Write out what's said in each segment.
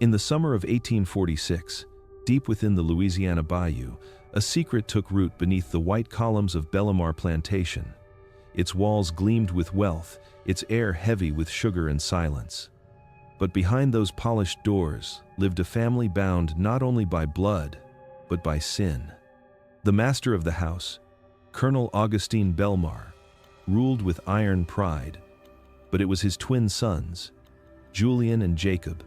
In the summer of 1846, deep within the Louisiana bayou, a secret took root beneath the white columns of Bellemar Plantation. Its walls gleamed with wealth, its air heavy with sugar and silence. But behind those polished doors lived a family bound not only by blood, but by sin. The master of the house, Colonel Augustine Bellemar, ruled with iron pride, but it was his twin sons, Julian and Jacob,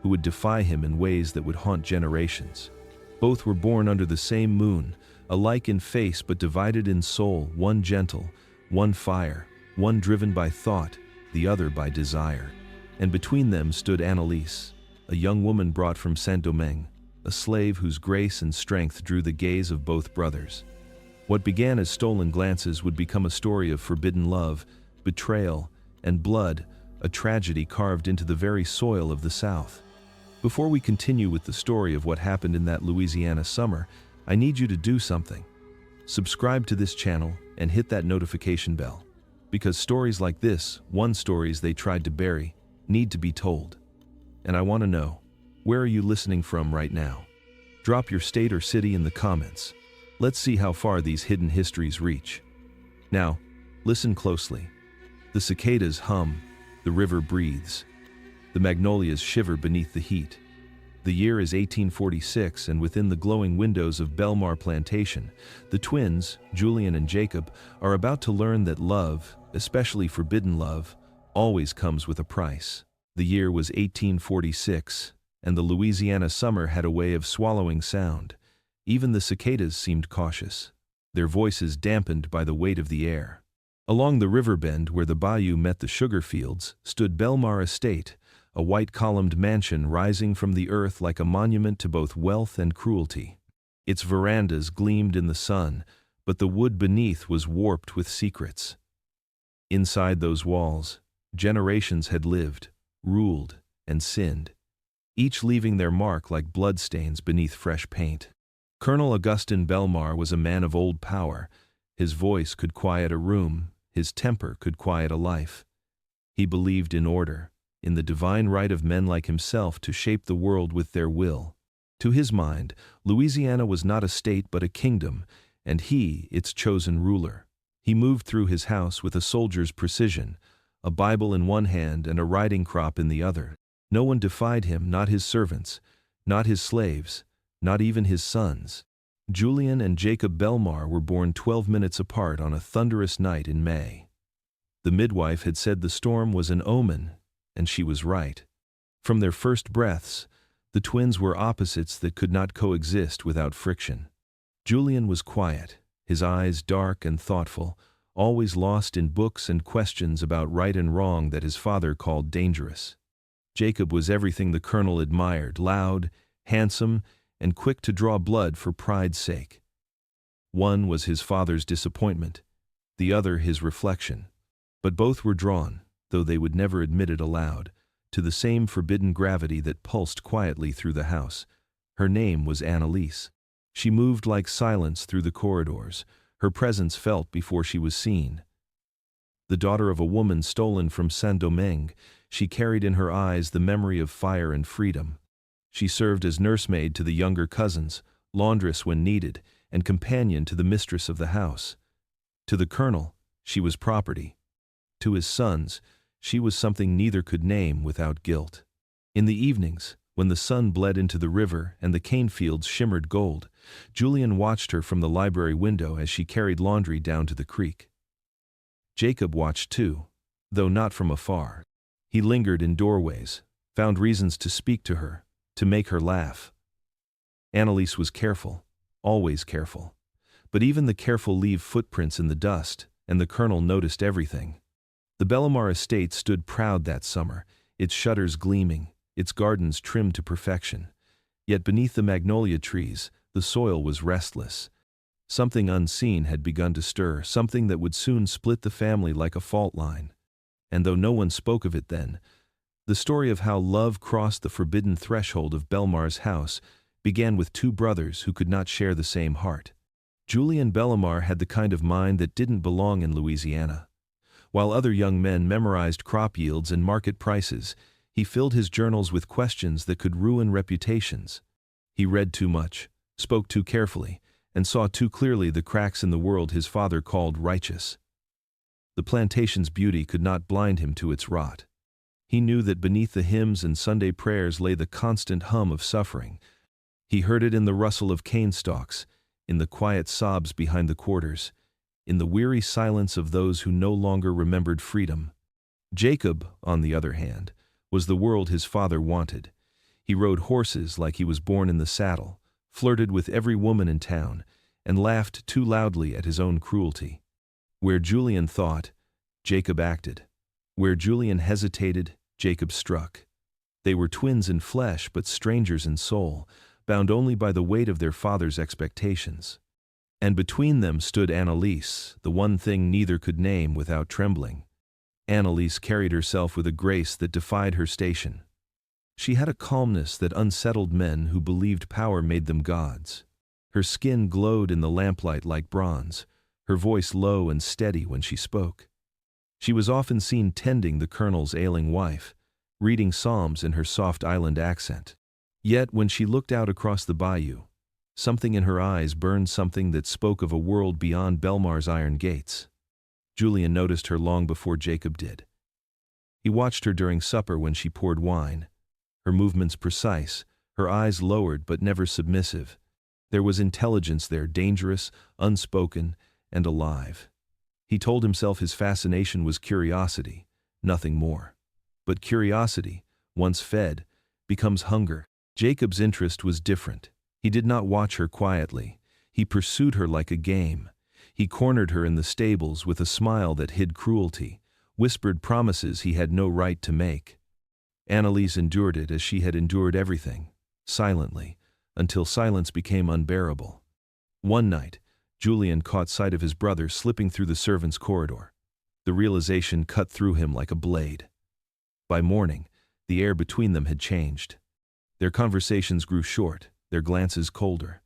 who would defy him in ways that would haunt generations. Both were born under the same moon, alike in face but divided in soul, one gentle, one fire, one driven by thought, the other by desire. And between them stood Annalise, a young woman brought from Saint-Domingue, a slave whose grace and strength drew the gaze of both brothers. What began as stolen glances would become a story of forbidden love, betrayal, and blood, a tragedy carved into the very soil of the South. Before we continue with the story of what happened in that Louisiana summer, I need you to do something. Subscribe to this channel and hit that notification bell. Because stories like this, one stories they tried to bury, need to be told. And I want to know, where are you listening from right now? Drop your state or city in the comments. Let's see how far these hidden histories reach. Now, listen closely. The cicadas hum, the river breathes. The magnolias shiver beneath the heat. The year is 1846, and within the glowing windows of Bellemar Plantation, the twins, Julian and Jacob, are about to learn that love, especially forbidden love, always comes with a price. The year was 1846, and the Louisiana summer had a way of swallowing sound. Even the cicadas seemed cautious, their voices dampened by the weight of the air. Along the river bend where the bayou met the sugar fields stood Bellemar Estate, a white-columned mansion rising from the earth like a monument to both wealth and cruelty. Its verandas gleamed in the sun, but the wood beneath was warped with secrets. Inside those walls, generations had lived, ruled, and sinned, each leaving their mark like bloodstains beneath fresh paint. Colonel Augustin Bellemar was a man of old power. His voice could quiet a room, his temper could quiet a life. He believed in order, in the divine right of men like himself to shape the world with their will. To his mind, Louisiana was not a state but a kingdom, and he, its chosen ruler. He moved through his house with a soldier's precision, a Bible in one hand and a riding crop in the other. No one defied him, not his servants, not his slaves, not even his sons. Julian and Jacob Bellemar were born 12 minutes apart on a thunderous night in May. The midwife had said the storm was an omen, and she was right. From their first breaths, the twins were opposites that could not coexist without friction. Julian was quiet, his eyes dark and thoughtful, always lost in books and questions about right and wrong that his father called dangerous. Jacob was everything the colonel admired, loud, handsome, and quick to draw blood for pride's sake. One was his father's disappointment, the other his reflection. But both were drawn, though they would never admit it aloud, to the same forbidden gravity that pulsed quietly through the house. Her name was Annalise. She moved like silence through the corridors, her presence felt before she was seen. The daughter of a woman stolen from Saint-Domingue, she carried in her eyes the memory of fire and freedom. She served as nursemaid to the younger cousins, laundress when needed, and companion to the mistress of the house. To the colonel, she was property. To his sons, she was something neither could name without guilt. In the evenings, when the sun bled into the river and the cane fields shimmered gold, Julian watched her from the library window as she carried laundry down to the creek. Jacob watched too, though not from afar. He lingered in doorways, found reasons to speak to her, to make her laugh. Annalise was careful, always careful. But even the careful leave footprints in the dust, and the colonel noticed everything. The Bellemar estate stood proud that summer, its shutters gleaming, its gardens trimmed to perfection. Yet beneath the magnolia trees, the soil was restless. Something unseen had begun to stir, something that would soon split the family like a fault line. And though no one spoke of it then, the story of how love crossed the forbidden threshold of Bellemar's house began with two brothers who could not share the same heart. Julian Bellemar had the kind of mind that didn't belong in Louisiana. While other young men memorized crop yields and market prices, He filled his journals with questions that could ruin reputations. He read too much, spoke too carefully, and saw too clearly the cracks in the world his father called righteous. The plantation's beauty could not blind him to its rot. He knew that beneath the hymns and Sunday prayers lay the constant hum of suffering. He heard it in the rustle of cane stalks, in the quiet sobs behind the quarters, in the weary silence of those who no longer remembered freedom. Jacob, on the other hand, was the world his father wanted. He rode horses like he was born in the saddle, flirted with every woman in town, and laughed too loudly at his own cruelty. Where Julian thought, Jacob acted. Where Julian hesitated, Jacob struck. They were twins in flesh but strangers in soul, bound only by the weight of their father's expectations. And between them stood Annalise, the one thing neither could name without trembling. Annalise carried herself with a grace that defied her station. She had a calmness that unsettled men who believed power made them gods. Her skin glowed in the lamplight like bronze, her voice low and steady when she spoke. She was often seen tending the colonel's ailing wife, reading psalms in her soft island accent. Yet when she looked out across the bayou, something in her eyes burned something that spoke of a world beyond Belmar's iron gates. Julian noticed her long before Jacob did. He watched her during supper when she poured wine, her movements precise, her eyes lowered but never submissive. There was intelligence there, dangerous, unspoken, and alive. He told himself his fascination was curiosity, nothing more. But curiosity, once fed, becomes hunger. Jacob's interest was different. He did not watch her quietly. He pursued her like a game. He cornered her in the stables with a smile that hid cruelty, whispered promises he had no right to make. Annalise endured it as she had endured everything, silently, until silence became unbearable. One night, Julian caught sight of his brother slipping through the servants' corridor. The realization cut through him like a blade. By morning, the air between them had changed. Their conversations grew short, their glances colder.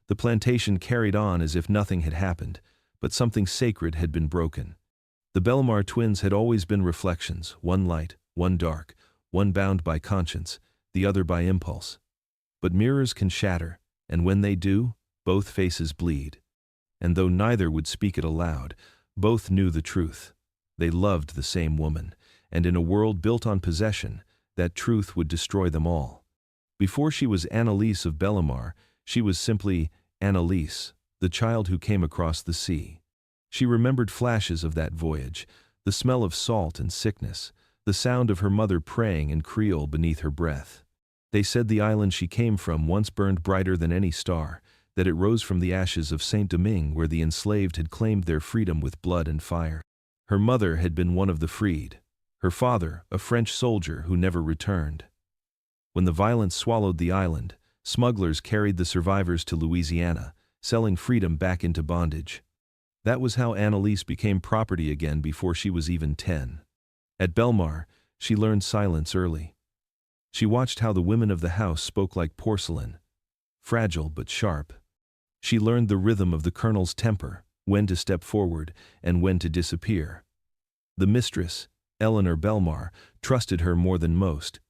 The plantation carried on as if nothing had happened, but something sacred had been broken. The Belmar twins had always been reflections, one light, one dark, one bound by conscience, the other by impulse. But mirrors can shatter, and when they do, both faces bleed. And though neither would speak it aloud, both knew the truth. They loved the same woman, and in a world built on possession, that truth would destroy them all. Before she was Annalise of Bellemar, she was simply Annalise, the child who came across the sea. She remembered flashes of that voyage, the smell of salt and sickness, the sound of her mother praying in Creole beneath her breath. They said the island she came from once burned brighter than any star, that it rose from the ashes of Saint-Domingue where the enslaved had claimed their freedom with blood and fire. Her mother had been one of the freed, her father a French soldier who never returned. When the violence swallowed the island, smugglers carried the survivors to Louisiana, selling freedom back into bondage. That was how Annalise became property again before she was even 10. At Belmar, she learned silence early. She watched how the women of the house spoke like porcelain, fragile but sharp. She learned the rhythm of the colonel's temper, when to step forward and when to disappear. The mistress, Eleanor Belmar, trusted her more than most,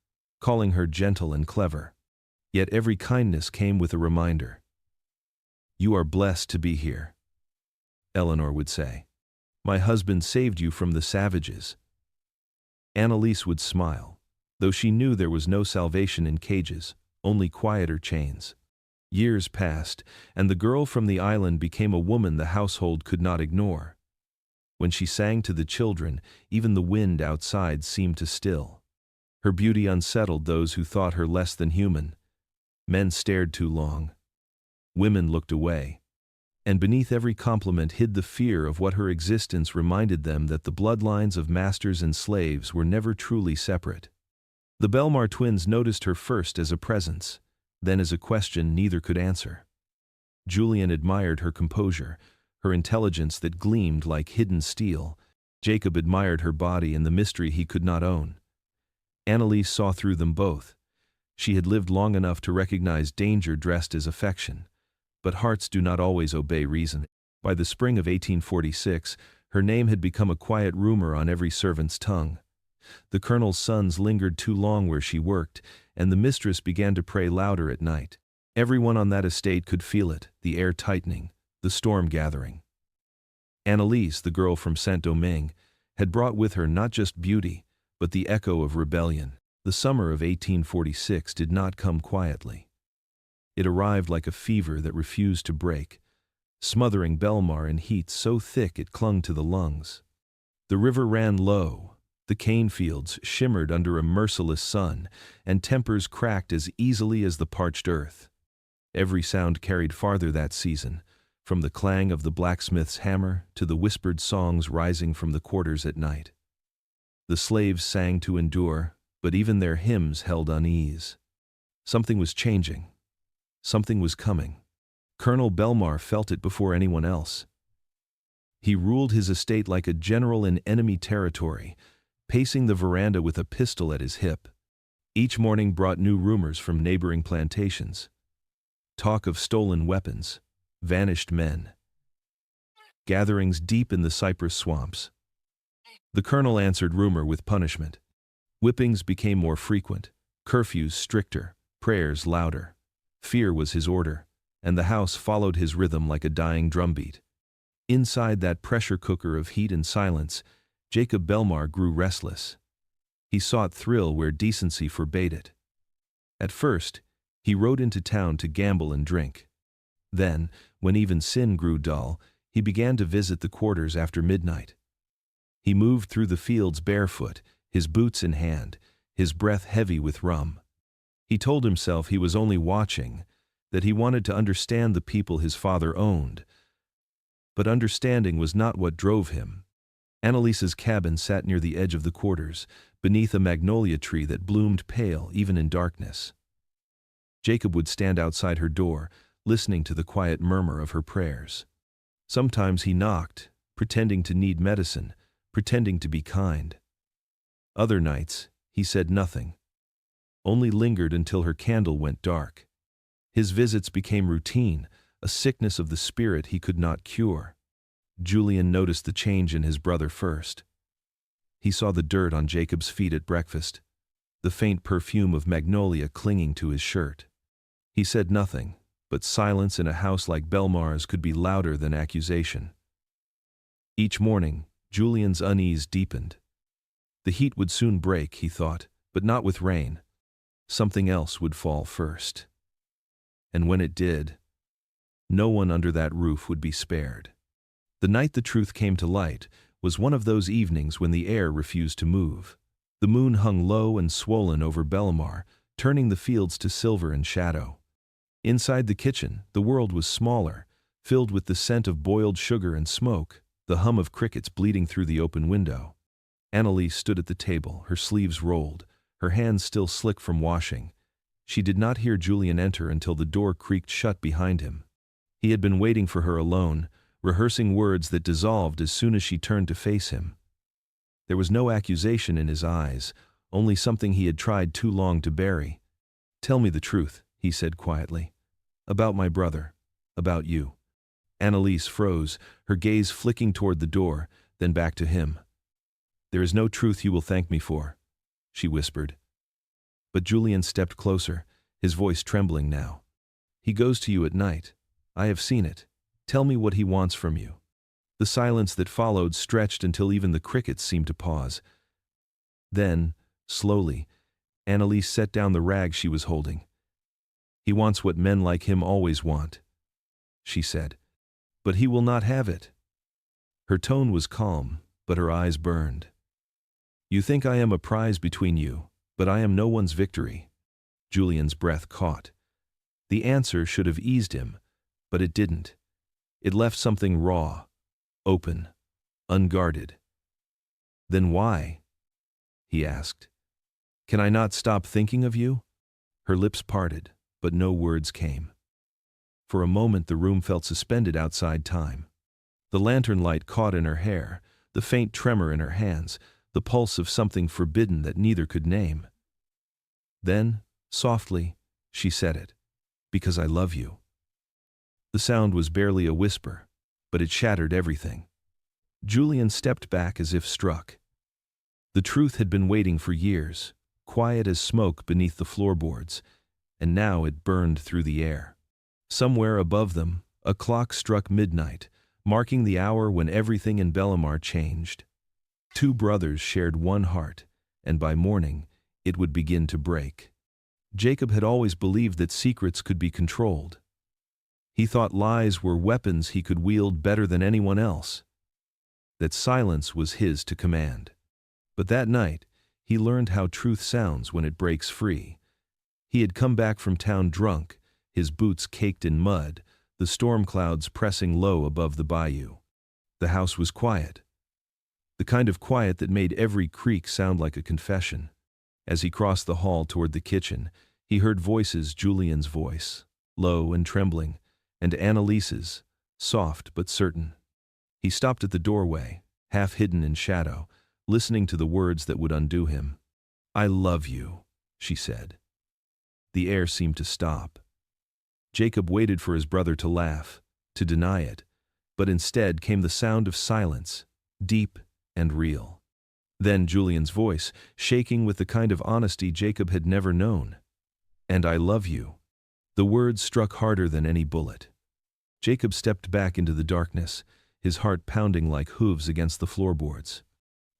calling her gentle and clever. Yet every kindness came with a reminder. "You are blessed to be here," Eleanor would say. "My husband saved you from the savages." Annalise would smile, though she knew there was no salvation in cages, only quieter chains. Years passed, and the girl from the island became a woman the household could not ignore. When she sang to the children, even the wind outside seemed to still. Her beauty unsettled those who thought her less than human. Men stared too long. Women looked away. And beneath every compliment hid the fear of what her existence reminded them, that the bloodlines of masters and slaves were never truly separate. The Belmar twins noticed her first as a presence, then as a question neither could answer. Julian admired her composure, her intelligence that gleamed like hidden steel. Jacob admired her body and the mystery he could not own. Annalise saw through them both. She had lived long enough to recognize danger dressed as affection. But hearts do not always obey reason. By the spring of 1846, her name had become a quiet rumor on every servant's tongue. The colonel's sons lingered too long where she worked, and the mistress began to pray louder at night. Everyone on that estate could feel it, the air tightening, the storm gathering. Annalise, the girl from Saint-Domingue, had brought with her not just beauty, but the echo of rebellion. The summer of 1846 did not come quietly. It arrived like a fever that refused to break, smothering Belmar in heat so thick it clung to the lungs. The river ran low, the cane fields shimmered under a merciless sun, and tempers cracked as easily as the parched earth. Every sound carried farther that season, from the clang of the blacksmith's hammer to the whispered songs rising from the quarters at night. The slaves sang to endure, but even their hymns held unease. Something was changing. Something was coming. Colonel Belmar felt it before anyone else. He ruled his estate like a general in enemy territory, pacing the veranda with a pistol at his hip. Each morning brought new rumors from neighboring plantations. Talk of stolen weapons, vanished men, gatherings deep in the cypress swamps. The colonel answered rumor with punishment. Whippings became more frequent, curfews stricter, prayers louder. Fear was his order, and the house followed his rhythm like a dying drumbeat. Inside that pressure cooker of heat and silence, Jacob Belmar grew restless. He sought thrill where decency forbade it. At first, he rode into town to gamble and drink. Then, when even sin grew dull, he began to visit the quarters after midnight. He moved through the fields barefoot, his boots in hand, his breath heavy with rum. He told himself he was only watching, that he wanted to understand the people his father owned. But understanding was not what drove him. Annalise's cabin sat near the edge of the quarters, beneath a magnolia tree that bloomed pale even in darkness. Jacob would stand outside her door, listening to the quiet murmur of her prayers. Sometimes he knocked, pretending to need medicine, pretending to be kind. Other nights, he said nothing, only lingered until her candle went dark. His visits became routine, a sickness of the spirit he could not cure. Julian noticed the change in his brother first. He saw the dirt on Jacob's feet at breakfast, the faint perfume of magnolia clinging to his shirt. He said nothing, but silence in a house like Belmar's could be louder than accusation. Each morning, Julian's unease deepened. The heat would soon break, he thought, but not with rain. Something else would fall first. And when it did, no one under that roof would be spared. The night the truth came to light was one of those evenings when the air refused to move. The moon hung low and swollen over Belmar, turning the fields to silver and shadow. Inside the kitchen, the world was smaller, filled with the scent of boiled sugar and smoke, the hum of crickets bleating through the open window. Annalise stood at the table, her sleeves rolled, her hands still slick from washing. She did not hear Julian enter until the door creaked shut behind him. He had been waiting for her alone, rehearsing words that dissolved as soon as she turned to face him. There was no accusation in his eyes, only something he had tried too long to bury. "Tell me the truth," he said quietly. "About my brother. About you." Annalise froze, her gaze flicking toward the door, then back to him. "There is no truth you will thank me for," she whispered. But Julian stepped closer, his voice trembling now. "He goes to you at night. I have seen it. Tell me what he wants from you." The silence that followed stretched until even the crickets seemed to pause. Then, slowly, Annalise set down the rag she was holding. "He wants what men like him always want," she said. "But he will not have it." Her tone was calm, but her eyes burned. "You think I am a prize between you, but I am no one's victory." Julian's breath caught. The answer should have eased him, but it didn't. It left something raw, open, unguarded. "Then why?" he asked. "Can I not stop thinking of you?" Her lips parted, but no words came. For a moment the room felt suspended outside time. The lantern light caught in her hair, the faint tremor in her hands, the pulse of something forbidden that neither could name. Then, softly, she said it. "Because I love you." The sound was barely a whisper, but it shattered everything. Julian stepped back as if struck. The truth had been waiting for years, quiet as smoke beneath the floorboards, and now it burned through the air. Somewhere above them, a clock struck midnight, marking the hour when everything in Bellemare changed. Two brothers shared one heart, and by morning, it would begin to break. Jacob had always believed that secrets could be controlled. He thought lies were weapons he could wield better than anyone else, that silence was his to command. But that night, he learned how truth sounds when it breaks free. He had come back from town drunk, his boots caked in mud, the storm clouds pressing low above the bayou. The house was quiet, the kind of quiet that made every creak sound like a confession. As he crossed the hall toward the kitchen, he heard voices: Julian's voice, low and trembling, and Annalise's, soft but certain. He stopped at the doorway, half hidden in shadow, listening to the words that would undo him. "I love you," she said. The air seemed to stop. Jacob waited for his brother to laugh, to deny it, but instead came the sound of silence, deep and real. Then Julian's voice, shaking with the kind of honesty Jacob had never known. "And I love you." The words struck harder than any bullet. Jacob stepped back into the darkness, his heart pounding like hooves against the floorboards.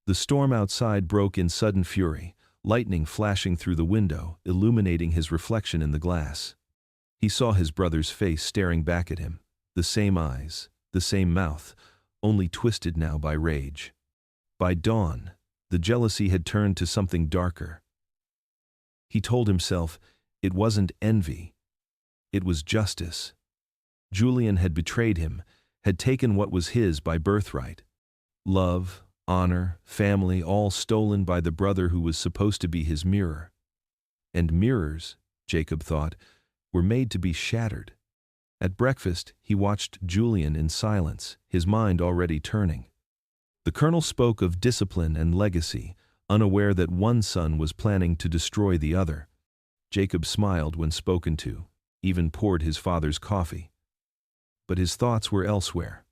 The storm outside broke in sudden fury, lightning flashing through the window, illuminating his reflection in the glass. He saw his brother's face staring back at him, the same eyes, the same mouth, only twisted now by rage. By dawn, the jealousy had turned to something darker. He told himself it wasn't envy, it was justice. Julian had betrayed him, had taken what was his by birthright. Love, honor, family, all stolen by the brother who was supposed to be his mirror. And mirrors, Jacob thought, were made to be shattered. At breakfast, he watched Julian in silence, his mind already turning. The colonel spoke of discipline and legacy, unaware that one son was planning to destroy the other. Jacob smiled when spoken to, even poured his father's coffee. But his thoughts were elsewhere.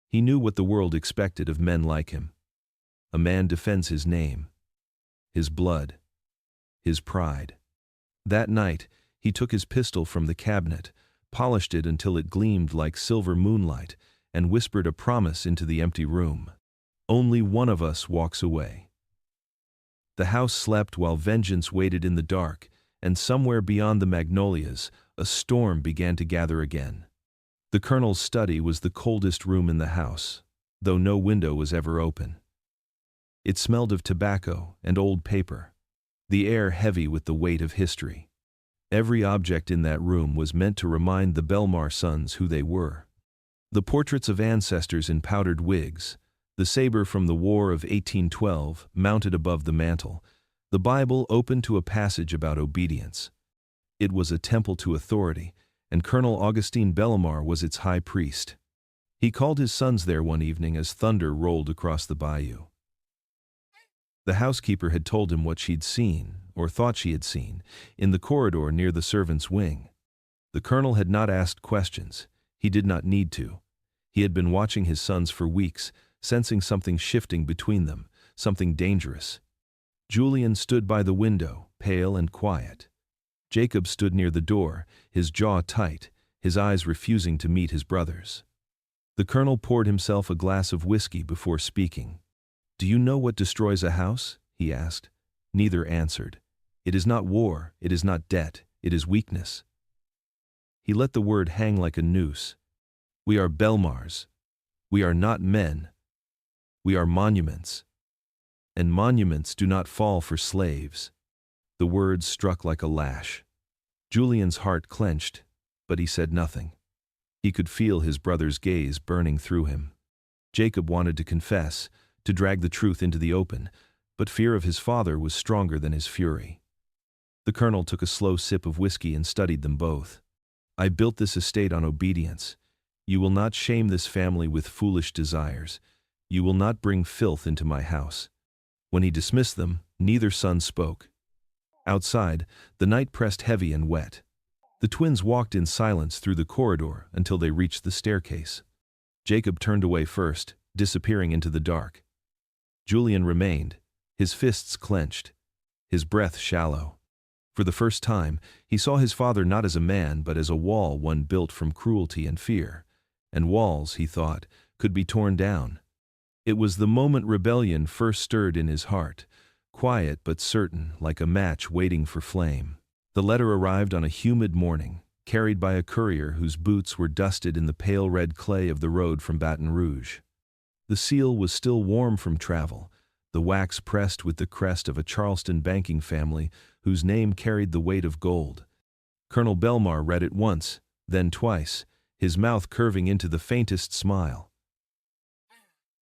He knew what the world expected of men like him. A man defends his name, his blood, his pride. That night, he took his pistol from the cabinet, polished it until it gleamed like silver moonlight, and whispered a promise into the empty room. "Only one of us walks away." The house slept while vengeance waited in the dark, and somewhere beyond the magnolias, a storm began to gather again. The colonel's study was the coldest room in the house, though no window was ever open. It smelled of tobacco and old paper, the air heavy with the weight of history. Every object in that room was meant to remind the Bellemare sons who they were. The portraits of ancestors in powdered wigs, the saber from the War of 1812 mounted above the mantel, the Bible open to a passage about obedience. It was a temple to authority, and Colonel Augustin Bellemare was its high priest. He called his sons there one evening as thunder rolled across the bayou. The housekeeper had told him what she'd seen, or thought she had seen, in the corridor near the servants' wing. The colonel had not asked questions. He did not need to. He had been watching his sons for weeks, sensing something shifting between them, something dangerous. Julian stood by the window, pale and quiet. Jacob stood near the door, his jaw tight, his eyes refusing to meet his brother's. The colonel poured himself a glass of whiskey before speaking. "Do you know what destroys a house?" he asked. Neither answered. "It is not war, it is not debt, it is weakness." He let the word hang like a noose. "We are Bellemares. We are not men. We are monuments. And monuments do not fall for slaves." The words struck like a lash. Julian's heart clenched, but he said nothing. He could feel his brother's gaze burning through him. Jacob wanted to confess, to drag the truth into the open, but fear of his father was stronger than his fury. The colonel took a slow sip of whiskey and studied them both. "I built this estate on obedience. You will not shame this family with foolish desires. You will not bring filth into my house." When he dismissed them, neither son spoke. Outside, the night pressed heavy and wet. The twins walked in silence through the corridor until they reached the staircase. Jacob turned away first, disappearing into the dark. Julian remained, his fists clenched, his breath shallow. For the first time, he saw his father not as a man but as a wall one built from cruelty and fear. And walls, he thought, could be torn down. It was the moment rebellion first stirred in his heart, quiet but certain, like a match waiting for flame. The letter arrived on a humid morning, carried by a courier whose boots were dusted in the pale red clay of the road from Baton Rouge. The seal was still warm from travel, the wax pressed with the crest of a Charleston banking family whose name carried the weight of gold. Colonel Belmar read it once, then twice, his mouth curving into the faintest smile.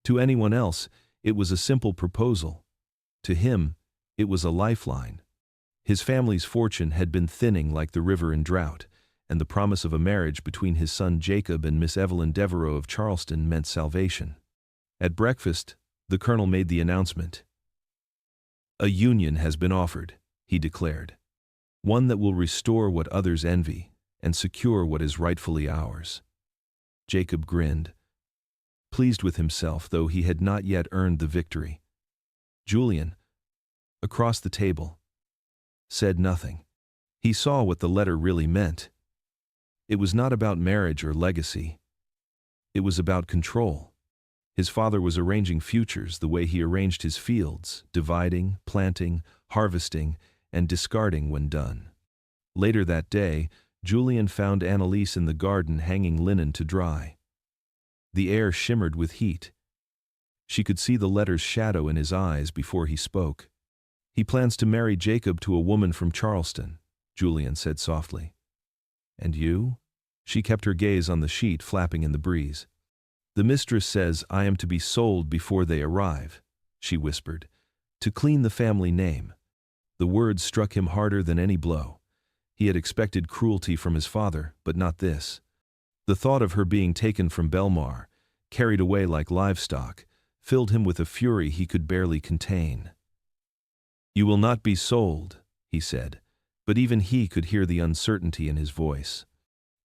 To anyone else, it was a simple proposal. To him, it was a lifeline. His family's fortune had been thinning like the river in drought, and the promise of a marriage between his son Jacob and Miss Evelyn Devereaux of Charleston meant salvation. At breakfast, the colonel made the announcement. "A union has been offered," he declared. "One that will restore what others envy and secure what is rightfully ours." Jacob grinned, pleased with himself though he had not yet earned the victory. Julian, across the table, said nothing. He saw what the letter really meant. It was not about marriage or legacy. It was about control. His father was arranging futures the way he arranged his fields, dividing, planting, harvesting, and discarding when done. Later that day, Julian found Annalise in the garden hanging linen to dry. The air shimmered with heat. She could see the letter's shadow in his eyes before he spoke. "He plans to marry Jacob to a woman from Charleston," Julian said softly. "And you?" She kept her gaze on the sheet flapping in the breeze. "The mistress says I am to be sold before they arrive," she whispered, "to clean the family name." The words struck him harder than any blow. He had expected cruelty from his father, but not this. The thought of her being taken from Belmar, carried away like livestock, filled him with a fury he could barely contain. "You will not be sold," he said, but even he could hear the uncertainty in his voice.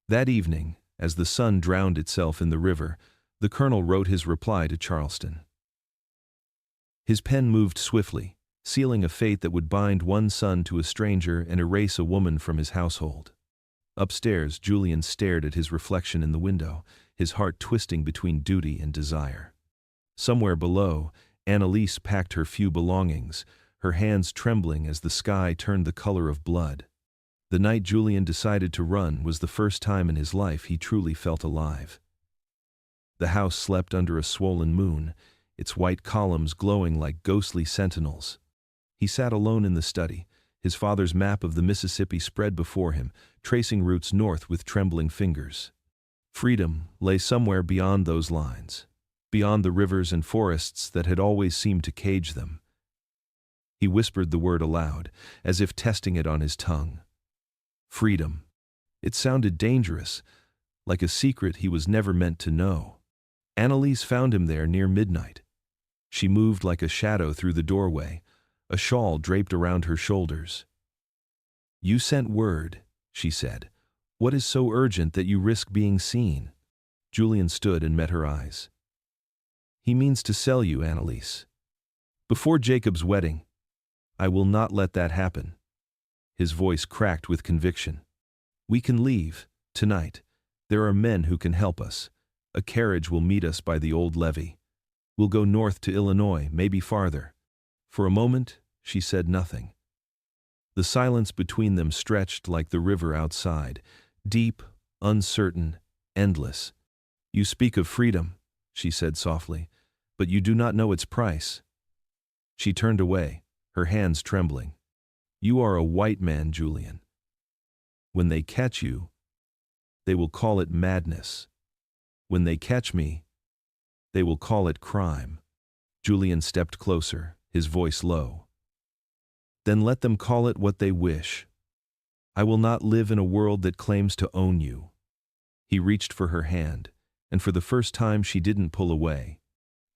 That evening, as the sun drowned itself in the river, the colonel wrote his reply to Charleston. His pen moved swiftly, sealing a fate that would bind one son to a stranger and erase a woman from his household. Upstairs, Julian stared at his reflection in the window, his heart twisting between duty and desire. Somewhere below, Annalise packed her few belongings, her hands trembling as the sky turned the color of blood. The night Julian decided to run was the first time in his life he truly felt alive. The house slept under a swollen moon, its white columns glowing like ghostly sentinels. He sat alone in the study, his father's map of the Mississippi spread before him, tracing routes north with trembling fingers. Freedom lay somewhere beyond those lines, beyond the rivers and forests that had always seemed to cage them. He whispered the word aloud, as if testing it on his tongue. Freedom. It sounded dangerous, like a secret he was never meant to know. Annalise found him there near midnight. She moved like a shadow through the doorway, a shawl draped around her shoulders. "You sent word," she said. "What is so urgent that you risk being seen?" Julian stood and met her eyes. "He means to sell you, Annalise. Before Jacob's wedding. I will not let that happen." His voice cracked with conviction. "We can leave, tonight. There are men who can help us. A carriage will meet us by the old levee. We'll go north to Illinois, maybe farther." For a moment, she said nothing. The silence between them stretched like the river outside, deep, uncertain, endless. "You speak of freedom," she said softly, "but you do not know its price." She turned away, her hands trembling. "You are a white man, Julian. When they catch you, they will call it madness. When they catch me, they will call it crime." Julian stepped closer, his voice low. "Then let them call it what they wish. I will not live in a world that claims to own you." He reached for her hand, and for the first time she didn't pull away.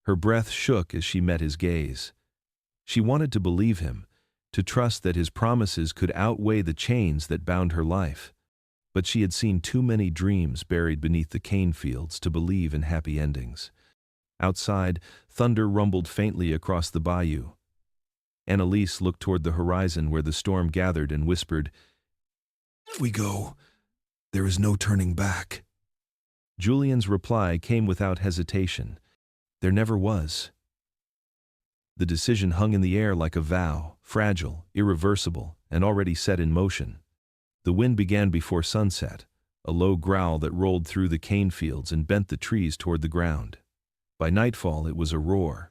Her breath shook as she met his gaze. She wanted to believe him, to trust that his promises could outweigh the chains that bound her life. But she had seen too many dreams buried beneath the cane fields to believe in happy endings. Outside, thunder rumbled faintly across the bayou. Annalise looked toward the horizon where the storm gathered and whispered, We go. There is no turning back. Julian's reply came without hesitation. There never was. The decision hung in the air like a vow, fragile, irreversible, and already set in motion. The wind began before sunset, a low growl that rolled through the cane fields and bent the trees toward the ground. By nightfall it was a roar.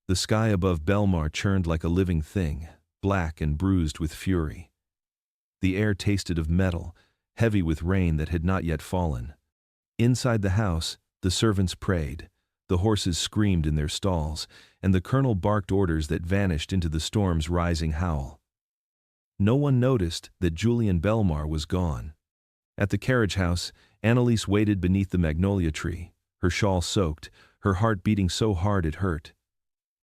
The sky above Belmar churned like a living thing, black and bruised with fury. The air tasted of metal, heavy with rain that had not yet fallen. Inside the house, the servants prayed, the horses screamed in their stalls, and the colonel barked orders that vanished into the storm's rising howl. No one noticed that Julian Belmar was gone. At the carriage house, Annalise waited beneath the magnolia tree, her shawl soaked, her heart beating so hard it hurt.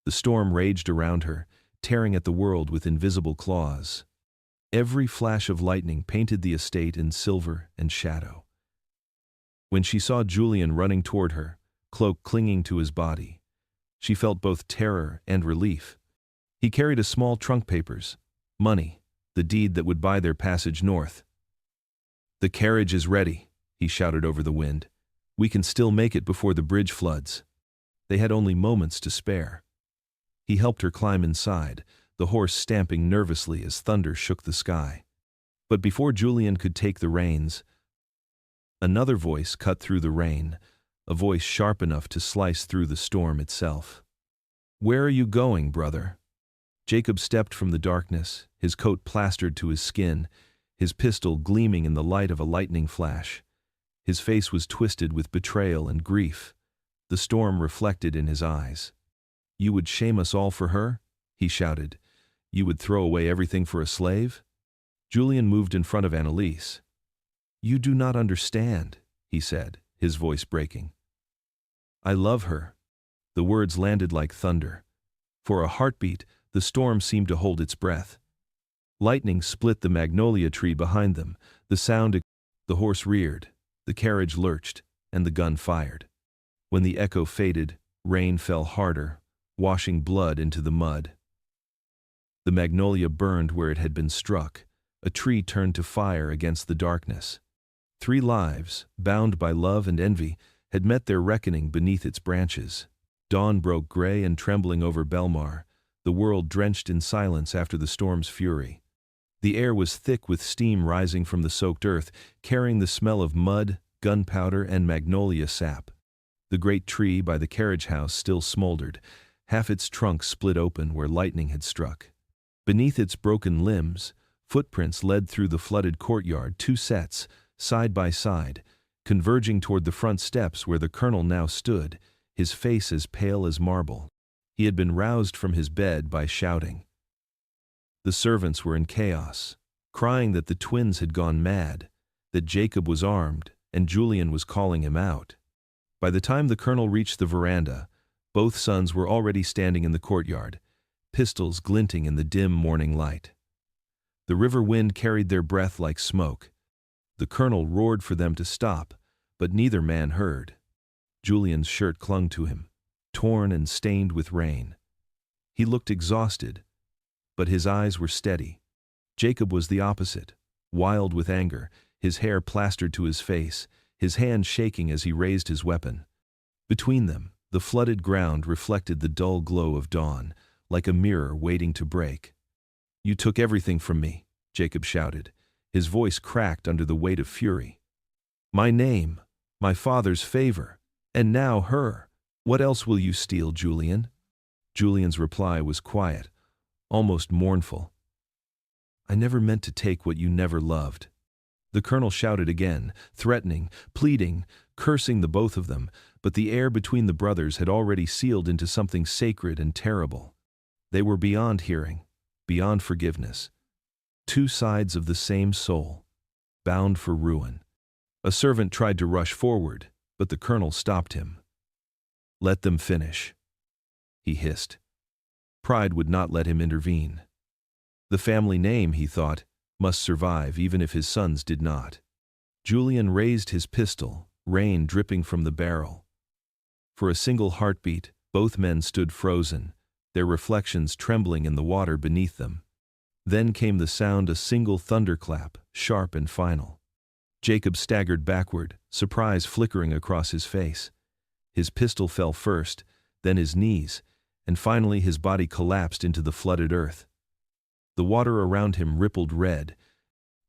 The storm raged around her, tearing at the world with invisible claws. Every flash of lightning painted the estate in silver and shadow. When she saw Julian running toward her, cloak clinging to his body, she felt both terror and relief. He carried a small trunk papers, money, the deed that would buy their passage north. "The carriage is ready," he shouted over the wind. "We can still make it before the bridge floods." They had only moments to spare. He helped her climb inside, the horse stamping nervously as thunder shook the sky. But before Julian could take the reins, another voice cut through the rain, a voice sharp enough to slice through the storm itself. "Where are you going, brother?" Jacob stepped from the darkness, his coat plastered to his skin, his pistol gleaming in the light of a lightning flash. His face was twisted with betrayal and grief. The storm reflected in his eyes. "You would shame us all for her?" he shouted. "You would throw away everything for a slave?" Julian moved in front of Annalise. "You do not understand," he said, his voice breaking. "I love her." The words landed like thunder. For a heartbeat, the storm seemed to hold its breath. Lightning split the magnolia tree behind them, the horse reared, the carriage lurched, and the gun fired. When the echo faded, rain fell harder, washing blood into the mud. The magnolia burned where it had been struck, a tree turned to fire against the darkness. 3 lives, bound by love and envy, had met their reckoning beneath its branches. Dawn broke gray and trembling over Belmar, the world drenched in silence after the storm's fury. The air was thick with steam rising from the soaked earth, carrying the smell of mud, gunpowder, and magnolia sap. The great tree by the carriage house still smoldered, half its trunk split open where lightning had struck. Beneath its broken limbs, footprints led through the flooded courtyard, 2 sets, side by side, converging toward the front steps where the colonel now stood, his face as pale as marble. He had been roused from his bed by shouting. The servants were in chaos, crying that the twins had gone mad, that Jacob was armed, and Julian was calling him out. By the time the colonel reached the veranda, both sons were already standing in the courtyard, pistols glinting in the dim morning light. The river wind carried their breath like smoke. The colonel roared for them to stop, but neither man heard. Julian's shirt clung to him, torn and stained with rain. He looked exhausted, but his eyes were steady. Jacob was the opposite, wild with anger, his hair plastered to his face, his hand shaking as he raised his weapon. Between them, the flooded ground reflected the dull glow of dawn, like a mirror waiting to break. "You took everything from me," Jacob shouted, his voice cracked under the weight of fury. "My name, my father's favor, and now her. What else will you steal, Julian?" Julian's reply was quiet, almost mournful. "I never meant to take what you never loved." The colonel shouted again, threatening, pleading, cursing the both of them, but the air between the brothers had already sealed into something sacred and terrible. They were beyond hearing, beyond forgiveness. 2 sides of the same soul, bound for ruin. A servant tried to rush forward, but the colonel stopped him. "Let them finish," he hissed. Pride would not let him intervene. The family name, he thought, must survive even if his sons did not. Julian raised his pistol, rain dripping from the barrel. For a single heartbeat, both men stood frozen, their reflections trembling in the water beneath them. Then came the sound, a single thunderclap, sharp and final. Jacob staggered backward, surprise flickering across his face. His pistol fell first, then his knees, and finally his body collapsed into the flooded earth. The water around him rippled red.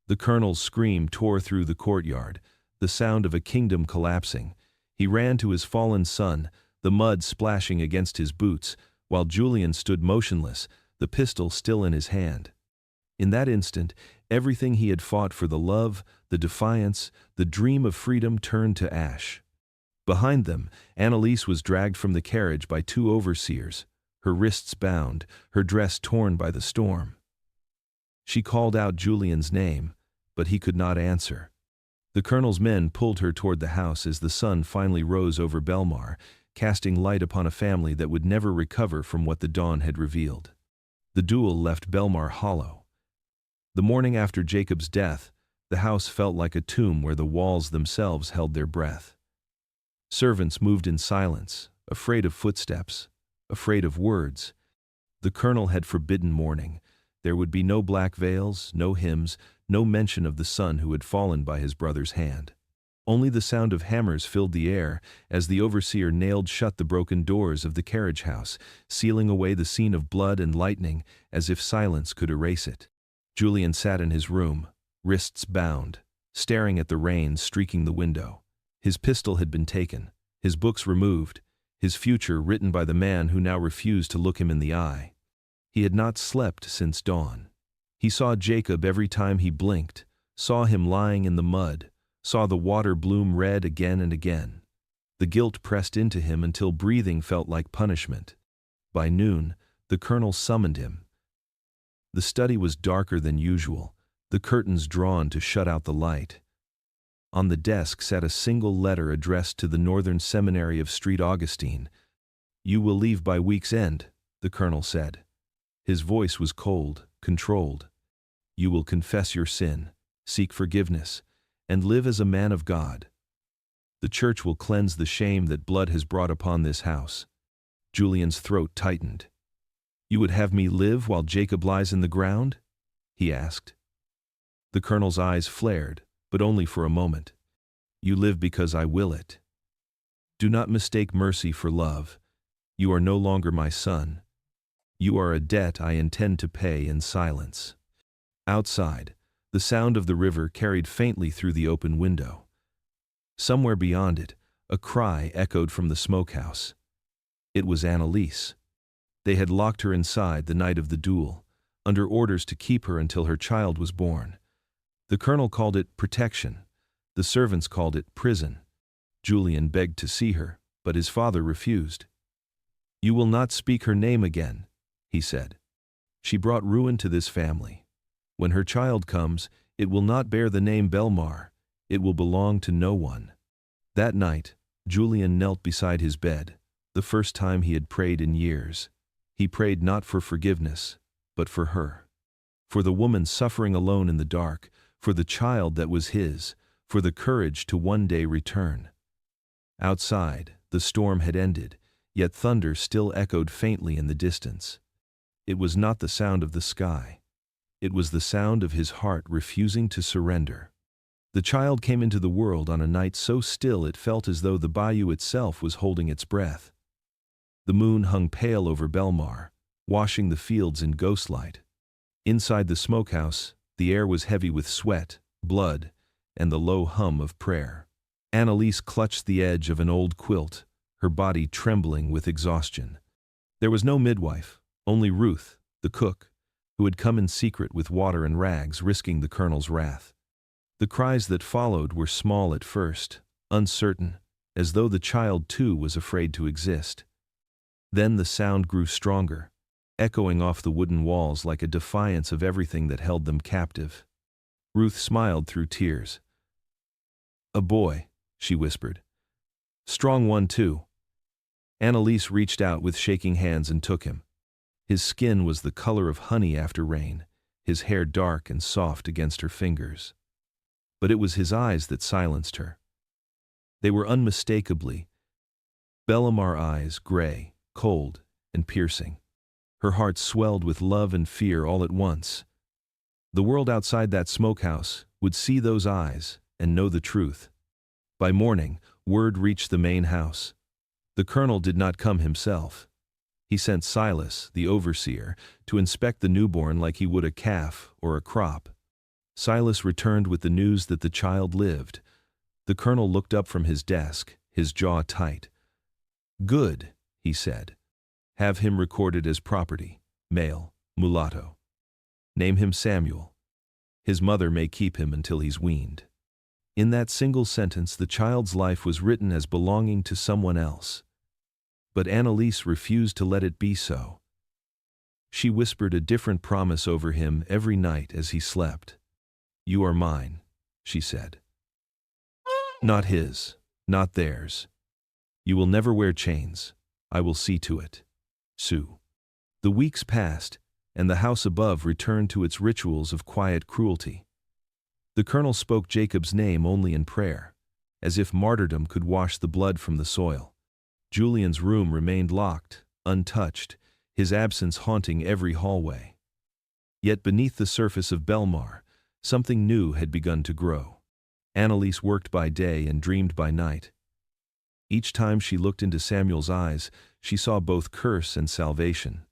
The colonel's scream tore through the courtyard, the sound of a kingdom collapsing. He ran to his fallen son, the mud splashing against his boots, while Julian stood motionless, the pistol still in his hand. In that instant, everything he had fought for, the love, the defiance, the dream of freedom, turned to ash. Behind them, Annalise was dragged from the carriage by two overseers, her wrists bound, her dress torn by the storm. She called out Julian's name, but he could not answer. The colonel's men pulled her toward the house as the sun finally rose over Belmar, casting light upon a family that would never recover from what the dawn had revealed. The duel left Belmar hollow. The morning after Jacob's death, the house felt like a tomb where the walls themselves held their breath. Servants moved in silence, afraid of footsteps, afraid of words. The colonel had forbidden mourning. There would be no black veils, no hymns, no mention of the son who had fallen by his brother's hand. Only the sound of hammers filled the air as the overseer nailed shut the broken doors of the carriage house, sealing away the scene of blood and lightning as if silence could erase it. Julian sat in his room, wrists bound, staring at the rain streaking the window. His pistol had been taken, his books removed, his future written by the man who now refused to look him in the eye. He had not slept since dawn. He saw Jacob every time he blinked, saw him lying in the mud, saw the water bloom red again and again. The guilt pressed into him until breathing felt like punishment. By noon, the colonel summoned him. The study was darker than usual, the curtains drawn to shut out the light. On the desk sat a single letter addressed to the Northern Seminary of St. Augustine. "You will leave by week's end," the colonel said. His voice was cold, controlled. "You will confess your sin, seek forgiveness, and live as a man of God. The church will cleanse the shame that blood has brought upon this house." Julian's throat tightened. "You would have me live while Jacob lies in the ground?" he asked. The colonel's eyes flared, but only for a moment. "You live because I will it. Do not mistake mercy for love. You are no longer my son. You are a debt I intend to pay in silence." Outside, the sound of the river carried faintly through the open window. Somewhere beyond it, a cry echoed from the smokehouse. It was Annalise. They had locked her inside the night of the duel, under orders to keep her until her child was born. The colonel called it protection. The servants called it prison. Julian begged to see her, but his father refused. "You will not speak her name again," he said. "She brought ruin to this family. When her child comes, it will not bear the name Belmar. It will belong to no one." That night, Julian knelt beside his bed, the first time he had prayed in years. He prayed not for forgiveness, but for her. For the woman suffering alone in the dark, for the child that was his, for the courage to one day return. Outside, the storm had ended, yet thunder still echoed faintly in the distance. It was not the sound of the sky. It was the sound of his heart refusing to surrender. The child came into the world on a night so still it felt as though the bayou itself was holding its breath. The moon hung pale over Belmar, washing the fields in ghostlight. Inside the smokehouse, the air was heavy with sweat, blood, and the low hum of prayer. Annalise clutched the edge of an old quilt, her body trembling with exhaustion. There was no midwife, only Ruth, the cook, who had come in secret with water and rags, risking the colonel's wrath. The cries that followed were small at first, uncertain, as though the child too was afraid to exist. Then the sound grew stronger, echoing off the wooden walls like a defiance of everything that held them captive. Ruth smiled through tears. "A boy," she whispered. "Strong one, too." Annalise reached out with shaking hands and took him. His skin was the color of honey after rain, his hair dark and soft against her fingers. But it was his eyes that silenced her. They were unmistakably Bellamar eyes, gray, cold, and piercing. Her heart swelled with love and fear all at once. The world outside that smokehouse would see those eyes and know the truth. By morning, word reached the main house. The colonel did not come himself. He sent Silas, the overseer, to inspect the newborn like he would a calf or a crop. Silas returned with the news that the child lived. The colonel looked up from his desk, his jaw tight. "Good," he said. "Have him recorded as property, male, mulatto. Name him Samuel. His mother may keep him until he's weaned." In that single sentence, the child's life was written as belonging to someone else. But Annalise refused to let it be so. She whispered a different promise over him every night as he slept. "You are mine," she said. "Not his, not theirs. You will never wear chains. I will see to it. Sue." The weeks passed, and the house above returned to its rituals of quiet cruelty. The colonel spoke Jacob's name only in prayer, as if martyrdom could wash the blood from the soil. Julian's room remained locked, untouched, his absence haunting every hallway. Yet beneath the surface of Belmar, something new had begun to grow. Annalise worked by day and dreamed by night. Each time she looked into Samuel's eyes, she saw both curse and salvation.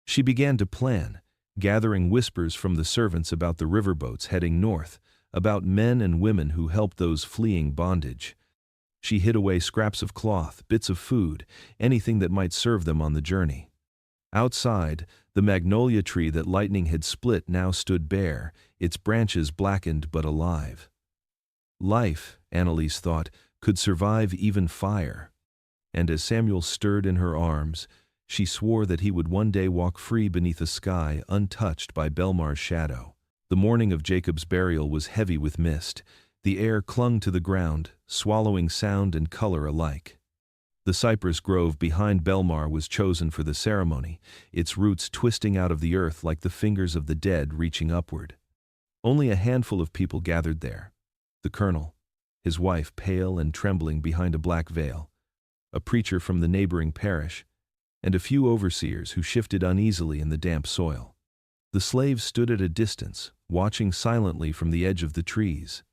She began to plan, gathering whispers from the servants about the riverboats heading north, about men and women who helped those fleeing bondage. She hid away scraps of cloth, bits of food, anything that might serve them on the journey. Outside, the magnolia tree that lightning had split now stood bare, its branches blackened but alive. Life, Annalise thought, could survive even fire. And as Samuel stirred in her arms, she swore that he would one day walk free beneath a sky untouched by Belmar's shadow. The morning of Jacob's burial was heavy with mist. The air clung to the ground, swallowing sound and color alike. The cypress grove behind Belmar was chosen for the ceremony, its roots twisting out of the earth like the fingers of the dead reaching upward. Only a handful of people gathered there. The colonel, his wife pale and trembling behind a black veil, a preacher from the neighboring parish, and a few overseers who shifted uneasily in the damp soil. The slaves stood at a distance, watching silently from the edge of the trees.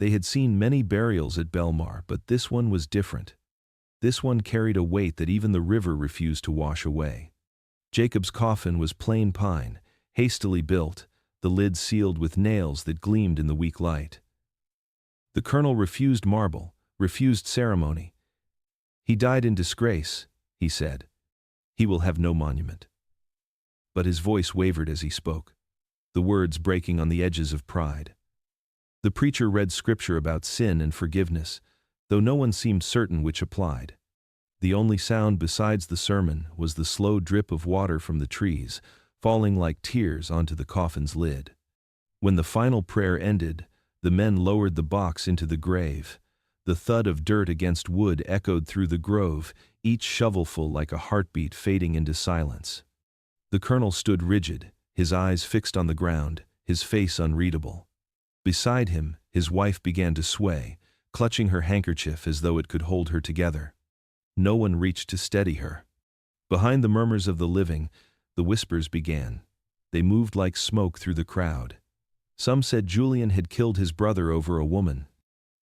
They had seen many burials at Belmar, but this one was different. This one carried a weight that even the river refused to wash away. Jacob's coffin was plain pine, hastily built, the lid sealed with nails that gleamed in the weak light. The colonel refused marble, refused ceremony. "He died in disgrace," he said. "He will have no monument." But his voice wavered as he spoke, the words breaking on the edges of pride. The preacher read scripture about sin and forgiveness, though no one seemed certain which applied. The only sound besides the sermon was the slow drip of water from the trees, falling like tears onto the coffin's lid. When the final prayer ended, the men lowered the box into the grave. The thud of dirt against wood echoed through the grove, each shovelful like a heartbeat fading into silence. The colonel stood rigid, his eyes fixed on the ground, his face unreadable. Beside him, his wife began to sway, clutching her handkerchief as though it could hold her together. No one reached to steady her. Behind the murmurs of the living, the whispers began. They moved like smoke through the crowd. Some said Julian had killed his brother over a woman.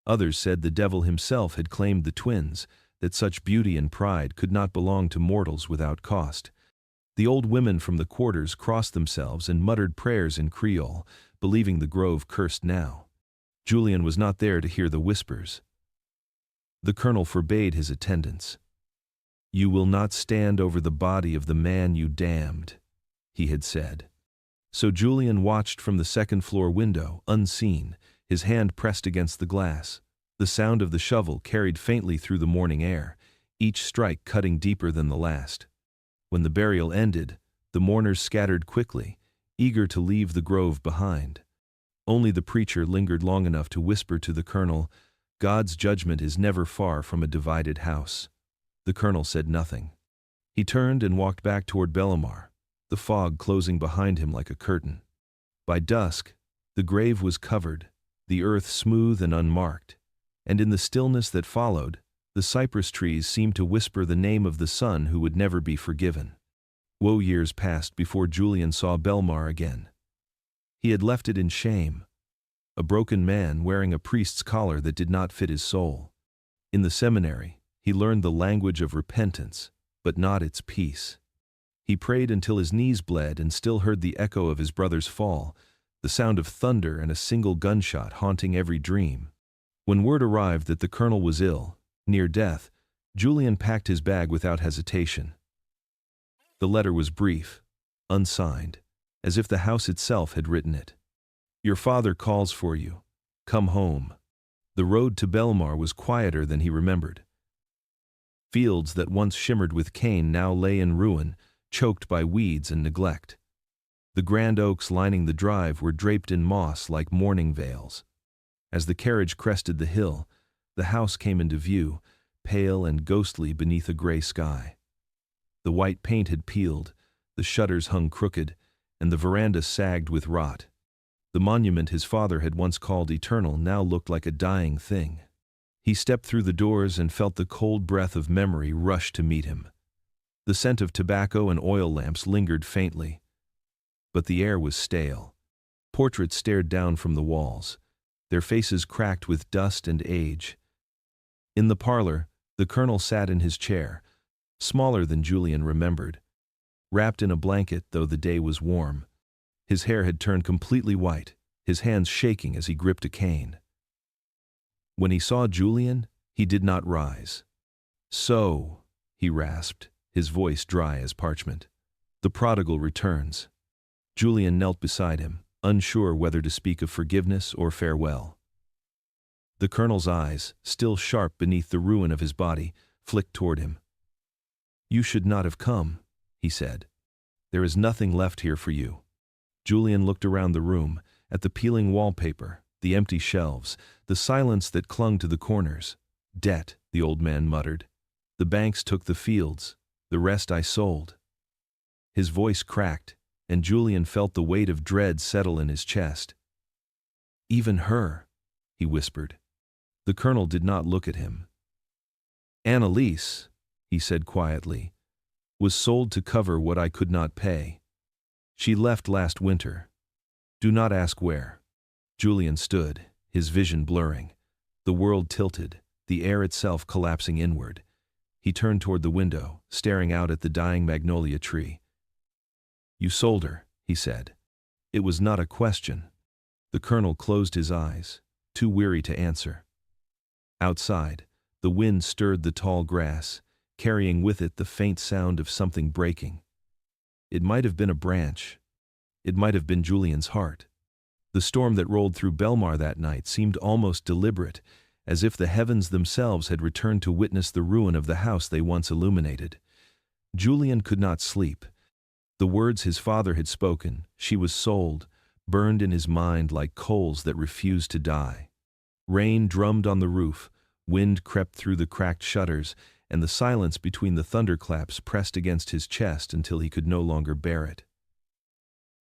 Others said the devil himself had claimed the twins, that such beauty and pride could not belong to mortals without cost. The old women from the quarters crossed themselves and muttered prayers in Creole, believing the grove cursed now. Julian was not there to hear the whispers. The colonel forbade his attendance. "You will not stand over the body of the man you damned," he had said. So Julian watched from the second-floor window, unseen, his hand pressed against the glass. The sound of the shovel carried faintly through the morning air, each strike cutting deeper than the last. When the burial ended, the mourners scattered quickly, eager to leave the grove behind. Only the preacher lingered long enough to whisper to the colonel, "God's judgment is never far from a divided house." The colonel said nothing. He turned and walked back toward Bellemare, the fog closing behind him like a curtain. By dusk, the grave was covered, the earth smooth and unmarked, and in the stillness that followed, the cypress trees seemed to whisper the name of the son who would never be forgiven. Woe years passed before Julian saw Belmar again. He had left it in shame, a broken man wearing a priest's collar that did not fit his soul. In the seminary, he learned the language of repentance, but not its peace. He prayed until his knees bled and still heard the echo of his brother's fall, the sound of thunder and a single gunshot haunting every dream. When word arrived that the colonel was ill, near death, Julian packed his bag without hesitation. The letter was brief, unsigned, as if the house itself had written it. "Your father calls for you. Come home." The road to Belmar was quieter than he remembered. Fields that once shimmered with cane now lay in ruin, choked by weeds and neglect. The grand oaks lining the drive were draped in moss like mourning veils. As the carriage crested the hill, the house came into view, pale and ghostly beneath a gray sky. The white paint had peeled, the shutters hung crooked, and the veranda sagged with rot. The monument his father had once called eternal now looked like a dying thing. He stepped through the doors and felt the cold breath of memory rush to meet him. The scent of tobacco and oil lamps lingered faintly, but the air was stale. Portraits stared down from the walls, their faces cracked with dust and age. In the parlor, the colonel sat in his chair, smaller than Julian remembered, wrapped in a blanket though the day was warm. His hair had turned completely white, his hands shaking as he gripped a cane. When he saw Julian, he did not rise. "So," he rasped, his voice dry as parchment. "The prodigal returns." Julian knelt beside him, unsure whether to speak of forgiveness or farewell. The colonel's eyes, still sharp beneath the ruin of his body, flicked toward him. "You should not have come," he said. "There is nothing left here for you." Julian looked around the room, at the peeling wallpaper, the empty shelves, the silence that clung to the corners. "Debt," the old man muttered. "The banks took the fields, the rest I sold." His voice cracked, and Julian felt the weight of dread settle in his chest. "Even her," he whispered. The colonel did not look at him. "Annalise," he said quietly, "was sold to cover what I could not pay. She left last winter. Do not ask where." Julian stood, his vision blurring. The world tilted, the air itself collapsing inward. He turned toward the window, staring out at the dying magnolia tree. "You sold her," he said. It was not a question. The colonel closed his eyes, too weary to answer. Outside, the wind stirred the tall grass, carrying with it the faint sound of something breaking. It might have been a branch. It might have been Julian's heart. The storm that rolled through Belmar that night seemed almost deliberate, as if the heavens themselves had returned to witness the ruin of the house they once illuminated. Julian could not sleep. The words his father had spoken, "She was sold," burned in his mind like coals that refused to die. Rain drummed on the roof, wind crept through the cracked shutters, and the silence between the thunderclaps pressed against his chest until he could no longer bear it.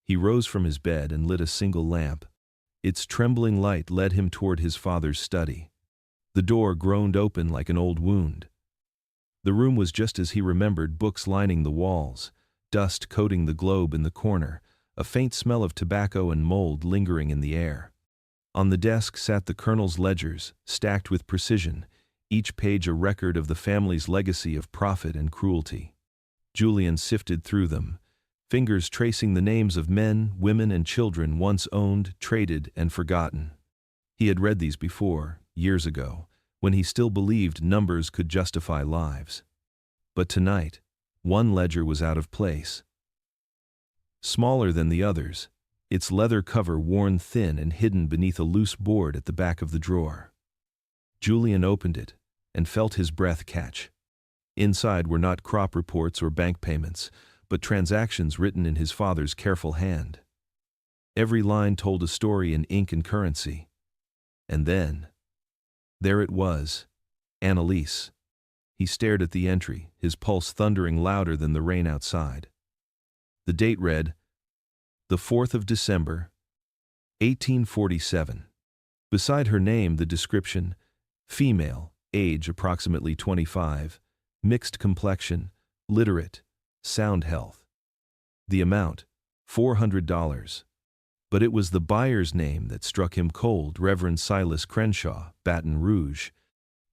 He rose from his bed and lit a single lamp. Its trembling light led him toward his father's study. The door groaned open like an old wound. The room was just as he remembered, books lining the walls, dust coating the globe in the corner, a faint smell of tobacco and mold lingering in the air. On the desk sat the colonel's ledgers, stacked with precision, each page a record of the family's legacy of profit and cruelty. Julian sifted through them, fingers tracing the names of men, women, and children once owned, traded, and forgotten. He had read these before, years ago, when he still believed numbers could justify lives. But tonight, one ledger was out of place. Smaller than the others, its leather cover worn thin and hidden beneath a loose board at the back of the drawer. Julian opened it and felt his breath catch. Inside were not crop reports or bank payments, but transactions written in his father's careful hand. Every line told a story in ink and currency. And then, there it was, Annalise. He stared at the entry, his pulse thundering louder than the rain outside. The date read, the 4th of December, 1847. Beside her name, the description, female, age approximately 25, mixed complexion, literate, sound health. The amount, $400. But it was the buyer's name that struck him cold, Reverend Silas Crenshaw, Baton Rouge.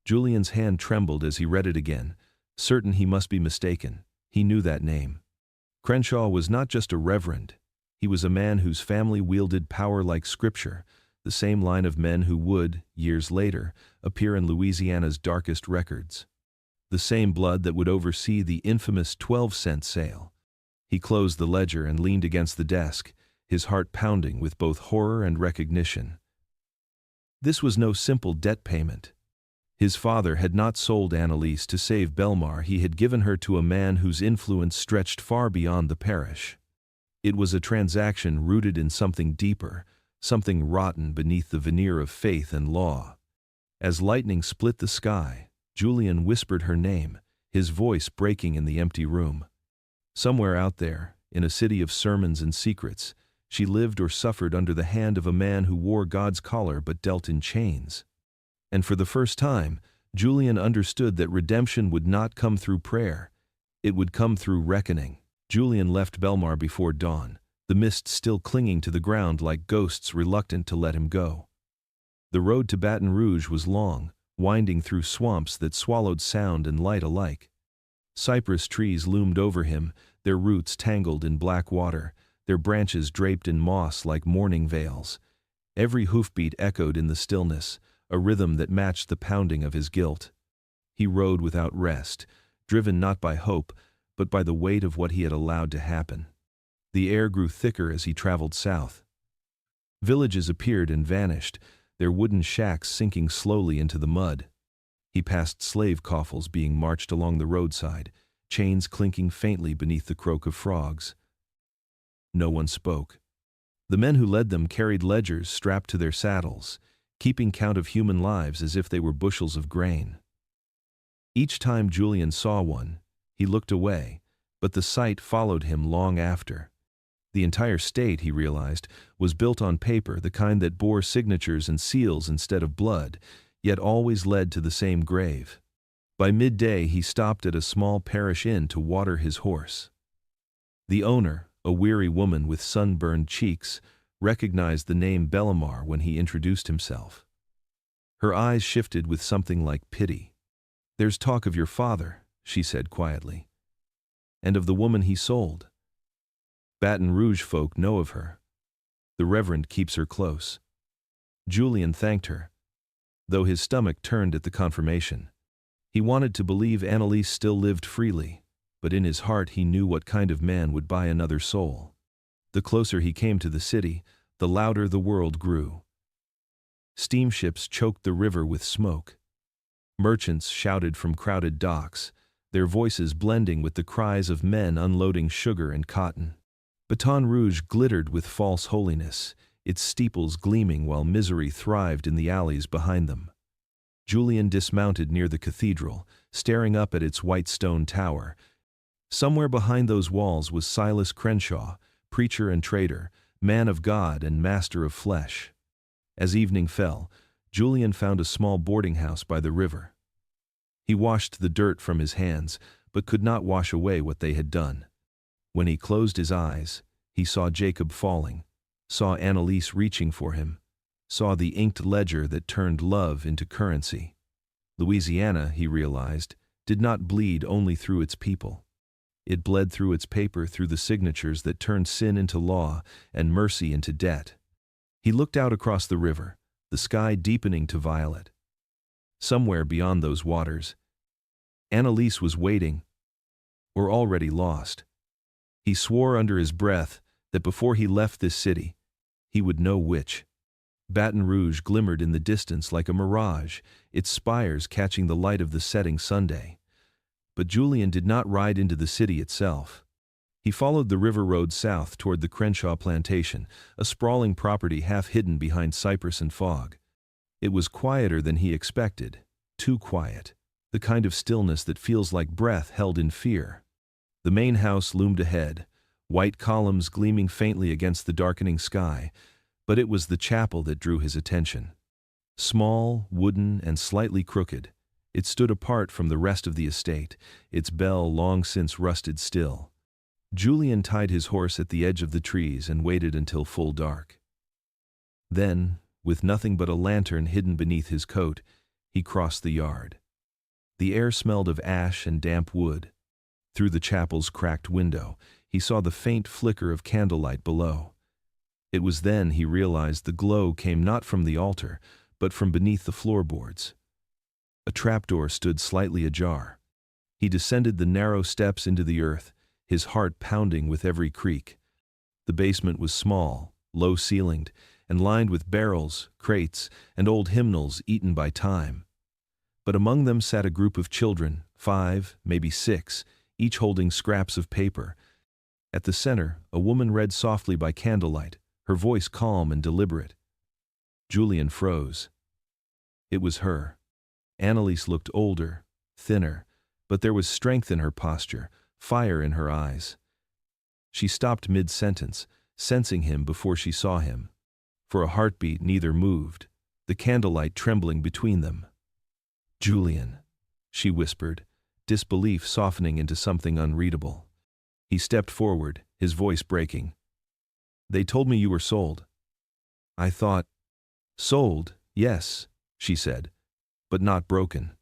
Julian's hand trembled as he read it again, certain he must be mistaken. He knew that name. Crenshaw was not just a reverend. He was a man whose family wielded power like scripture, the same line of men who would, years later, appear in Louisiana's darkest records. The same blood that would oversee the infamous 12-cent sale. He closed the ledger and leaned against the desk, his heart pounding with both horror and recognition. This was no simple debt payment. His father had not sold Annalise to save Belmar, he had given her to a man whose influence stretched far beyond the parish. It was a transaction rooted in something deeper, something rotten beneath the veneer of faith and law. As lightning split the sky, Julian whispered her name, his voice breaking in the empty room. Somewhere out there, in a city of sermons and secrets, she lived or suffered under the hand of a man who wore God's collar but dealt in chains. And for the first time, Julian understood that redemption would not come through prayer. It would come through reckoning. Julian left Belmar before dawn, the mist still clinging to the ground like ghosts reluctant to let him go. The road to Baton Rouge was long, winding through swamps that swallowed sound and light alike. Cypress trees loomed over him, their roots tangled in black water, their branches draped in moss like mourning veils. Every hoofbeat echoed in the stillness, a rhythm that matched the pounding of his guilt. He rode without rest, driven not by hope, but by the weight of what he had allowed to happen. The air grew thicker as he traveled south. Villages appeared and vanished, their wooden shacks sinking slowly into the mud. He passed slave coffles being marched along the roadside, chains clinking faintly beneath the croak of frogs. No one spoke. The men who led them carried ledgers strapped to their saddles, keeping count of human lives as if they were bushels of grain. Each time Julian saw one, he looked away, but the sight followed him long after. The entire state, he realized, was built on paper, the kind that bore signatures and seals instead of blood, yet always led to the same grave. By midday he stopped at a small parish inn to water his horse. The owner, a weary woman with sunburned cheeks, recognized the name Belmar when he introduced himself. Her eyes shifted with something like pity. "There's talk of your father," she said quietly. "And of the woman he sold. Baton Rouge folk know of her. The Reverend keeps her close." Julian thanked her, though his stomach turned at the confirmation. He wanted to believe Annalise still lived freely, but in his heart he knew what kind of man would buy another soul. The closer he came to the city, the louder the world grew. Steamships choked the river with smoke. Merchants shouted from crowded docks, their voices blending with the cries of men unloading sugar and cotton. Baton Rouge glittered with false holiness, its steeples gleaming while misery thrived in the alleys behind them. Julian dismounted near the cathedral, staring up at its white stone tower. Somewhere behind those walls was Silas Crenshaw, preacher and trader, man of God and master of flesh. As evening fell, Julian found a small boarding house by the river. He washed the dirt from his hands, but could not wash away what they had done. When he closed his eyes, he saw Jacob falling, saw Annalise reaching for him, saw the inked ledger that turned love into currency. Louisiana, he realized, did not bleed only through its people. It bled through its paper, through the signatures that turned sin into law and mercy into debt. He looked out across the river, the sky deepening to violet. Somewhere beyond those waters, Annalise was waiting, or already lost. He swore under his breath that before he left this city, he would know which. Baton Rouge glimmered in the distance like a mirage, its spires catching the light of the setting Sunday. But Julian did not ride into the city itself. He followed the river road south toward the Crenshaw plantation, a sprawling property half hidden behind cypress and fog. It was quieter than he expected, too quiet, the kind of stillness that feels like breath held in fear. The main house loomed ahead, white columns gleaming faintly against the darkening sky, but it was the chapel that drew his attention. Small, wooden, and slightly crooked, it stood apart from the rest of the estate, its bell long since rusted still. Julian tied his horse at the edge of the trees and waited until full dark. Then, with nothing but a lantern hidden beneath his coat, he crossed the yard. The air smelled of ash and damp wood. Through the chapel's cracked window, he saw the faint flicker of candlelight below. It was then he realized the glow came not from the altar, but from beneath the floorboards. A trapdoor stood slightly ajar. He descended the narrow steps into the earth, his heart pounding with every creak. The basement was small, low-ceilinged, and lined with barrels, crates, and old hymnals eaten by time. But among them sat a group of children, 5, maybe 6, each holding scraps of paper. At the center, a woman read softly by candlelight, her voice calm and deliberate. Julian froze. It was her. Annalise looked older, thinner, but there was strength in her posture, fire in her eyes. She stopped mid-sentence, sensing him before she saw him. For a heartbeat neither moved, the candlelight trembling between them. "Julian," she whispered, disbelief softening into something unreadable. He stepped forward, his voice breaking. "They told me you were sold." "I thought—" "Sold, yes," she said, "but not broken."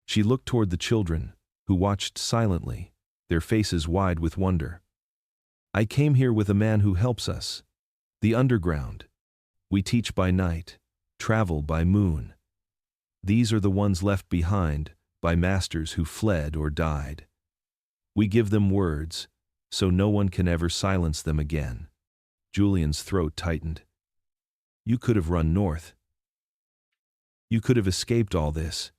She looked toward the children, who watched silently, their faces wide with wonder. "I came here with a man who helps us. The underground. We teach by night, travel by moon. These are the ones left behind by masters who fled or died. We give them words, so no one can ever silence them again." Julian's throat tightened. "You could have run north. You could have escaped all this."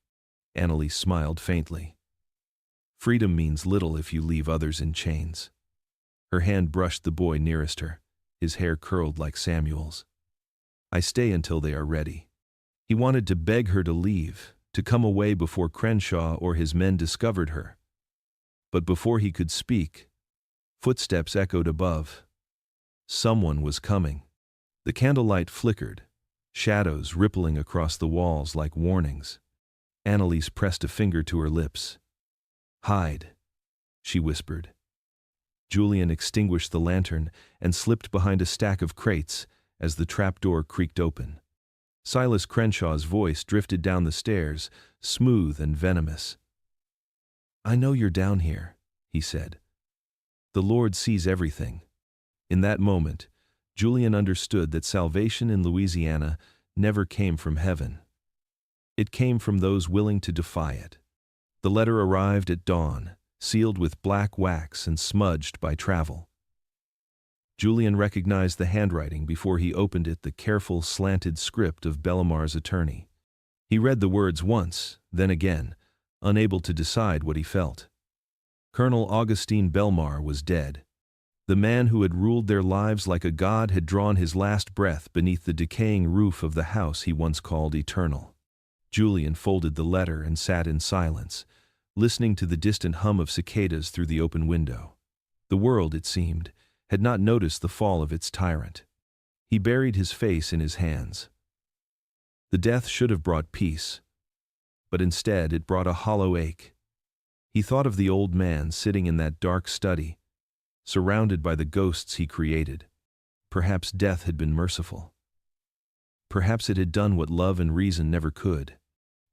Annalise smiled faintly. "Freedom means little if you leave others in chains." Her hand brushed the boy nearest her, his hair curled like Samuel's. "I stay until they are ready." He wanted to beg her to leave, to come away before Crenshaw or his men discovered her. But before he could speak, footsteps echoed above. Someone was coming. The candlelight flickered, shadows rippling across the walls like warnings. Annalise pressed a finger to her lips. "Hide," she whispered. Julian extinguished the lantern and slipped behind a stack of crates as the trapdoor creaked open. Silas Crenshaw's voice drifted down the stairs, smooth and venomous. "I know you're down here," he said. "The Lord sees everything." In that moment, Julian understood that salvation in Louisiana never came from heaven. It came from those willing to defy it. The letter arrived at dawn, sealed with black wax and smudged by travel. Julian recognized the handwriting before he opened it, the careful, slanted script of Belamar's attorney. He read the words once, then again, unable to decide what he felt. Colonel Augustine Belmar was dead. The man who had ruled their lives like a god had drawn his last breath beneath the decaying roof of the house he once called eternal. Julian folded the letter and sat in silence, listening to the distant hum of cicadas through the open window. The world, it seemed, had not noticed the fall of its tyrant. He buried his face in his hands. The death should have brought peace, but instead it brought a hollow ache. He thought of the old man sitting in that dark study, surrounded by the ghosts he created. Perhaps death had been merciful. Perhaps it had done what love and reason never could.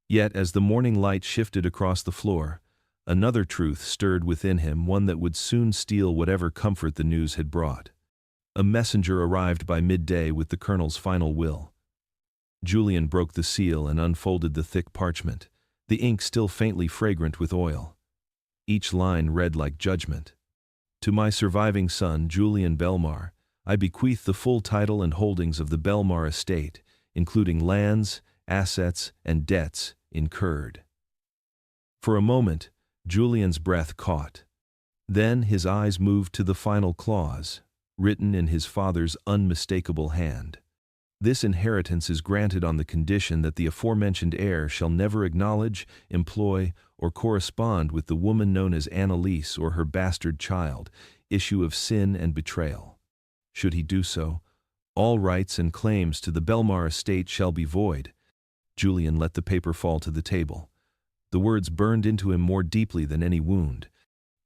Yet, as the morning light shifted across the floor, another truth stirred within him, one that would soon steal whatever comfort the news had brought. A messenger arrived by midday with the colonel's final will. Julian broke the seal and unfolded the thick parchment, the ink still faintly fragrant with oil. Each line read like judgment. "To my surviving son, Julian Belmar, I bequeath the full title and holdings of the Belmar estate, including lands, assets, and debts incurred." For a moment, Julian's breath caught. Then his eyes moved to the final clause, written in his father's unmistakable hand. "This inheritance is granted on the condition that the aforementioned heir shall never acknowledge, employ, or correspond with the woman known as Annalise or her bastard child, issue of sin and betrayal. Should he do so, all rights and claims to the Belmar estate shall be void." Julian let the paper fall to the table. The words burned into him more deeply than any wound.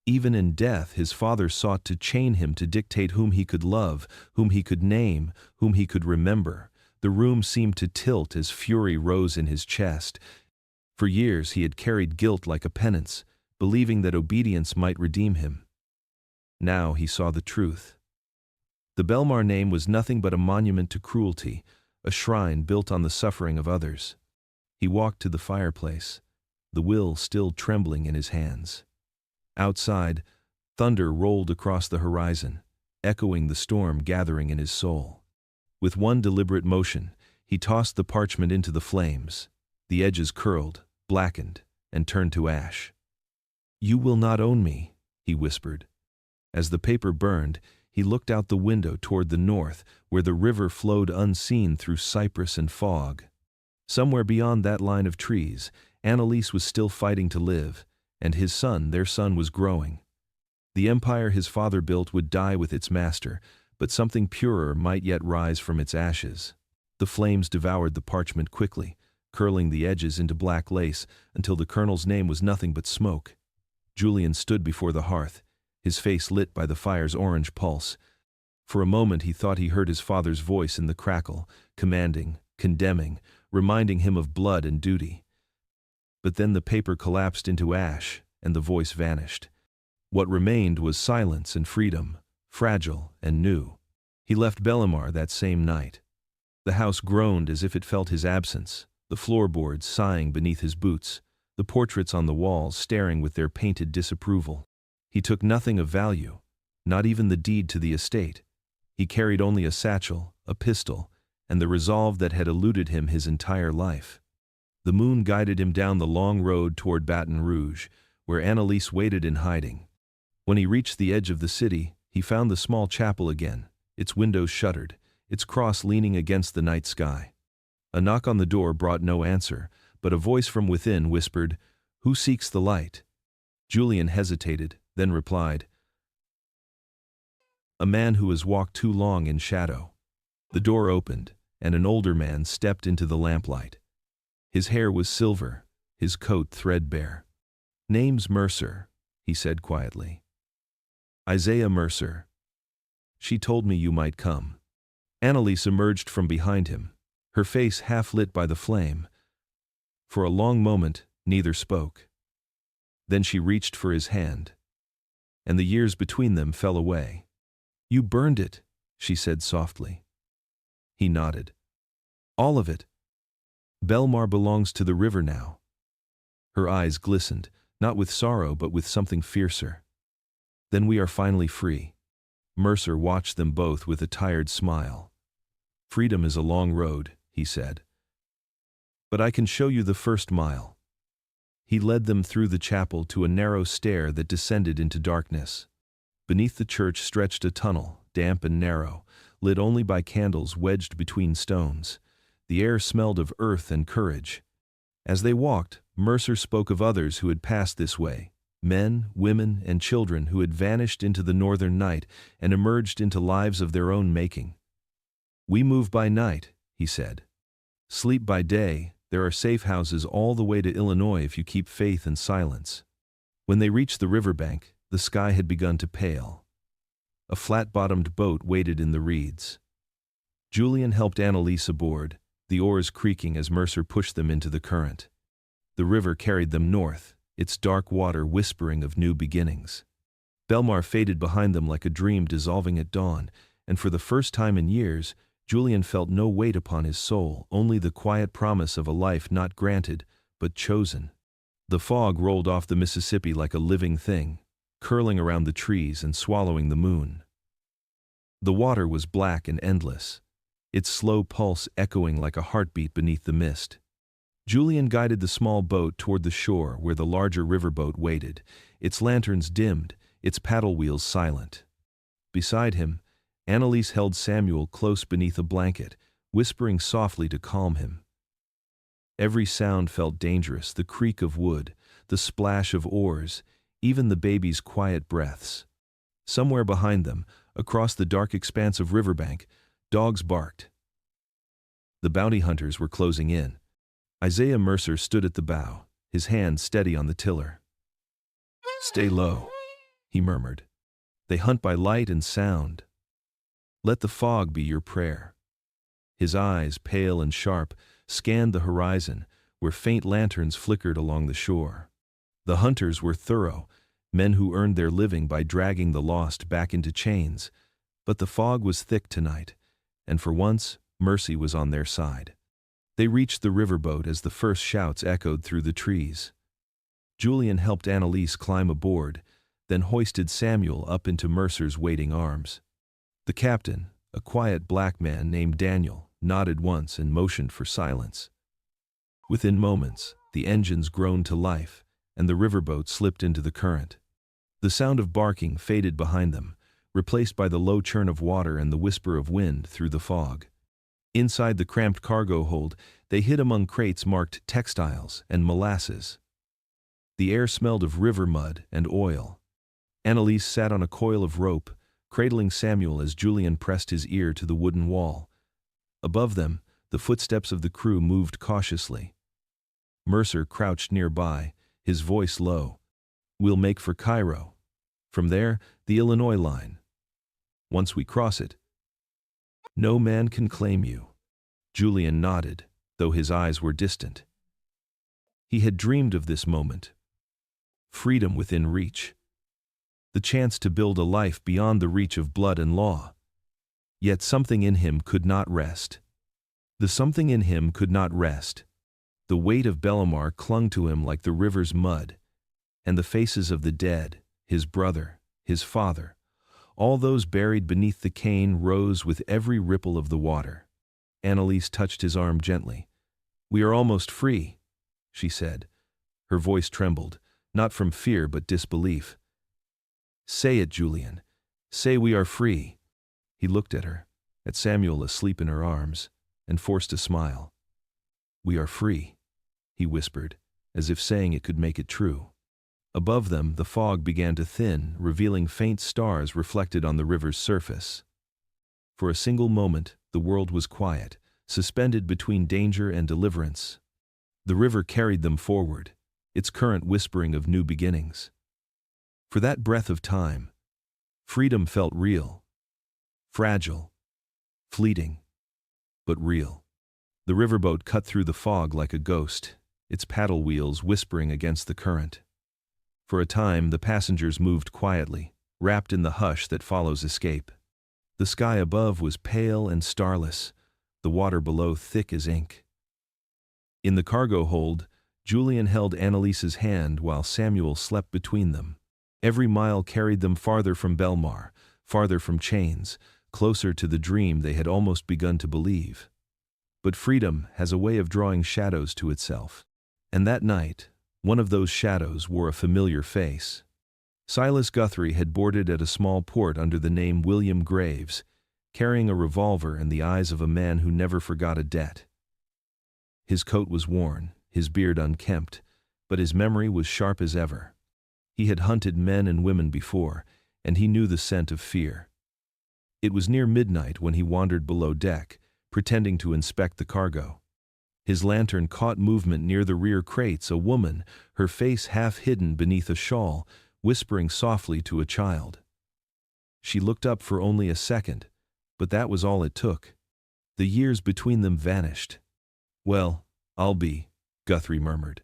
Even in death, his father sought to chain him to dictate whom he could love, whom he could name, whom he could remember. The room seemed to tilt as fury rose in his chest. For years he had carried guilt like a penance, believing that obedience might redeem him. Now he saw the truth. The Belmar name was nothing but a monument to cruelty, a shrine built on the suffering of others. He walked to the fireplace, the will still trembling in his hands. Outside, thunder rolled across the horizon, echoing the storm gathering in his soul. With one deliberate motion, he tossed the parchment into the flames. The edges curled, blackened, and turned to ash. "You will not own me," he whispered. As the paper burned, he looked out the window toward the north, where the river flowed unseen through cypress and fog. Somewhere beyond that line of trees, Annalise was still fighting to live, and his son, their son, was growing. The empire his father built would die with its master, but something purer might yet rise from its ashes. The flames devoured the parchment quickly, curling the edges into black lace until the colonel's name was nothing but smoke. Julian stood before the hearth, his face lit by the fire's orange pulse. For a moment he thought he heard his father's voice in the crackle, commanding, condemning, reminding him of blood and duty. But then the paper collapsed into ash, and the voice vanished. What remained was silence and freedom, fragile and new. He left Bellemare that same night. The house groaned as if it felt his absence, the floorboards sighing beneath his boots, the portraits on the walls staring with their painted disapproval. He took nothing of value, not even the deed to the estate. He carried only a satchel, a pistol, and the resolve that had eluded him his entire life. The moon guided him down the long road toward Baton Rouge, where Annalise waited in hiding. When he reached the edge of the city, he found the small chapel again, its windows shuttered, its cross leaning against the night sky. A knock on the door brought no answer, but a voice from within whispered, "Who seeks the light?" Julian hesitated, then replied, "A man who has walked too long in shadow." The door opened, and an older man stepped into the lamplight. His hair was silver, his coat threadbare. "Name's Mercer," he said quietly. "Isaiah Mercer. She told me you might come." Annalise emerged from behind him, her face half lit by the flame. For a long moment, neither spoke. Then she reached for his hand, and the years between them fell away. "You burned it," she said softly. He nodded. "All of it. Belmar belongs to the river now." Her eyes glistened, not with sorrow but with something fiercer. "Then we are finally free." Mercer watched them both with a tired smile. "Freedom is a long road," he said. "But I can show you the first mile." He led them through the chapel to a narrow stair that descended into darkness. Beneath the church stretched a tunnel, damp and narrow, lit only by candles wedged between stones. The air smelled of earth and courage. As they walked, Mercer spoke of others who had passed this way, men, women, and children who had vanished into the northern night and emerged into lives of their own making. "We move by night," he said. "Sleep by day. There are safe houses all the way to Illinois if you keep faith and silence." When they reached the riverbank, the sky had begun to pale. A flat-bottomed boat waited in the reeds. Julian helped Annalise aboard, the oars creaking as Mercer pushed them into the current. The river carried them north, its dark water whispering of new beginnings. Belmar faded behind them like a dream dissolving at dawn, and for the first time in years, Julian felt no weight upon his soul, only the quiet promise of a life not granted, but chosen. The fog rolled off the Mississippi like a living thing, curling around the trees and swallowing the moon. The water was black and endless, its slow pulse echoing like a heartbeat beneath the mist. Julian guided the small boat toward the shore where the larger riverboat waited, its lanterns dimmed, its paddle wheels silent. Beside him, Annalise held Samuel close beneath a blanket, whispering softly to calm him. Every sound felt dangerous, the creak of wood, the splash of oars, even the baby's quiet breaths. Somewhere behind them, across the dark expanse of riverbank, dogs barked. The bounty hunters were closing in. Isaiah Mercer stood at the bow, his hand steady on the tiller. "Stay low," he murmured. They hunt by light and sound. Let the fog be your prayer. His eyes, pale and sharp, scanned the horizon, where faint lanterns flickered along the shore. The hunters were thorough, men who earned their living by dragging the lost back into chains, but the fog was thick tonight, and for once, mercy was on their side. They reached the riverboat as the first shouts echoed through the trees. Julian helped Annalise climb aboard, then hoisted Samuel up into Mercer's waiting arms. The captain, a quiet black man named Daniel, nodded once and motioned for silence. Within moments, the engines groaned to life, and the riverboat slipped into the current. The sound of barking faded behind them, replaced by the low churn of water and the whisper of wind through the fog. Inside the cramped cargo hold, they hid among crates marked textiles and molasses. The air smelled of river mud and oil. Annalise sat on a coil of rope, cradling Samuel as Julian pressed his ear to the wooden wall. Above them, the footsteps of the crew moved cautiously. Mercer crouched nearby, his voice low. We'll make for Cairo. From there, the Illinois line. Once we cross it, no man can claim you. Julian nodded, though his eyes were distant. He had dreamed of this moment. Freedom within reach. The chance to build a life beyond the reach of blood and law. Yet something in him could not rest. The something in him could not rest. The weight of Bellemare clung to him like the river's mud, and the faces of the dead, his brother, his father, all those buried beneath the cane rose with every ripple of the water. Annalise touched his arm gently. We are almost free, she said. Her voice trembled, not from fear but disbelief. Say it, Julian. Say we are free. He looked at her, at Samuel asleep in her arms, and forced a smile. We are free, he whispered, as if saying it could make it true. Above them, the fog began to thin, revealing faint stars reflected on the river's surface. For a single moment, the world was quiet, suspended between danger and deliverance. The river carried them forward, its current whispering of new beginnings. For that breath of time, freedom felt real, fragile, fleeting, but real. The riverboat cut through the fog like a ghost, its paddle wheels whispering against the current. For a time, the passengers moved quietly, wrapped in the hush that follows escape. The sky above was pale and starless, the water below thick as ink. In the cargo hold, Julian held Annalise's hand while Samuel slept between them. Every mile carried them farther from Bellemare, farther from chains, closer to the dream they had almost begun to believe. But freedom has a way of drawing shadows to itself. And that night, one of those shadows wore a familiar face. Silas Guthrie had boarded at a small port under the name William Graves, carrying a revolver and the eyes of a man who never forgot a debt. His coat was worn, his beard unkempt, but his memory was sharp as ever. He had hunted men and women before, and he knew the scent of fear. It was near midnight when he wandered below deck, pretending to inspect the cargo. His lantern caught movement near the rear crates, a woman, her face half hidden beneath a shawl, whispering softly to a child. She looked up for only a second, but that was all it took. The years between them vanished. Well, I'll be, Guthrie murmured.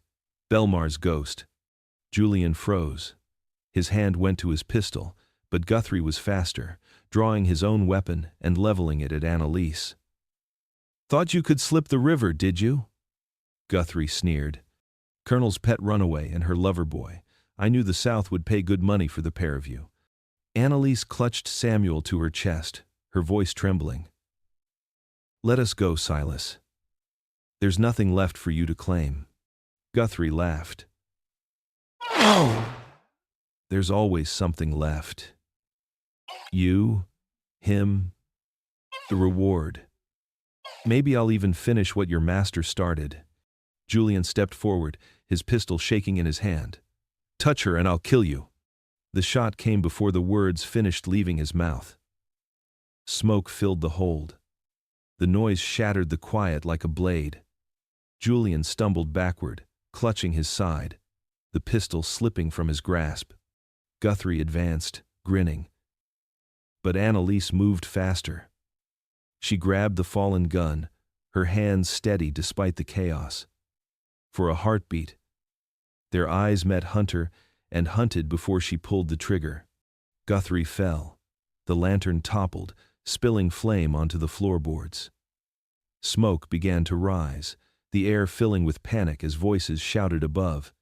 Bellemare's ghost. Julian froze. His hand went to his pistol, but Guthrie was faster, drawing his own weapon and leveling it at Annalise. Thought you could slip the river, did you? Guthrie sneered. Colonel's pet runaway and her lover boy. I knew the South would pay good money for the pair of you. Annalise clutched Samuel to her chest, her voice trembling. Let us go, Silas. There's nothing left for you to claim. Guthrie laughed. Oh! There's always something left. You, him, the reward. Maybe I'll even finish what your master started. Julian stepped forward, his pistol shaking in his hand. Touch her and I'll kill you. The shot came before the words finished leaving his mouth. Smoke filled the hold. The noise shattered the quiet like a blade. Julian stumbled backward, clutching his side, the pistol slipping from his grasp. Guthrie advanced, grinning. But Annalise moved faster. She grabbed the fallen gun, her hands steady despite the chaos. For a heartbeat, their eyes met Hunter and hunted before she pulled the trigger. Guthrie fell. The lantern toppled, spilling flame onto the floorboards. Smoke began to rise, the air filling with panic as voices shouted above.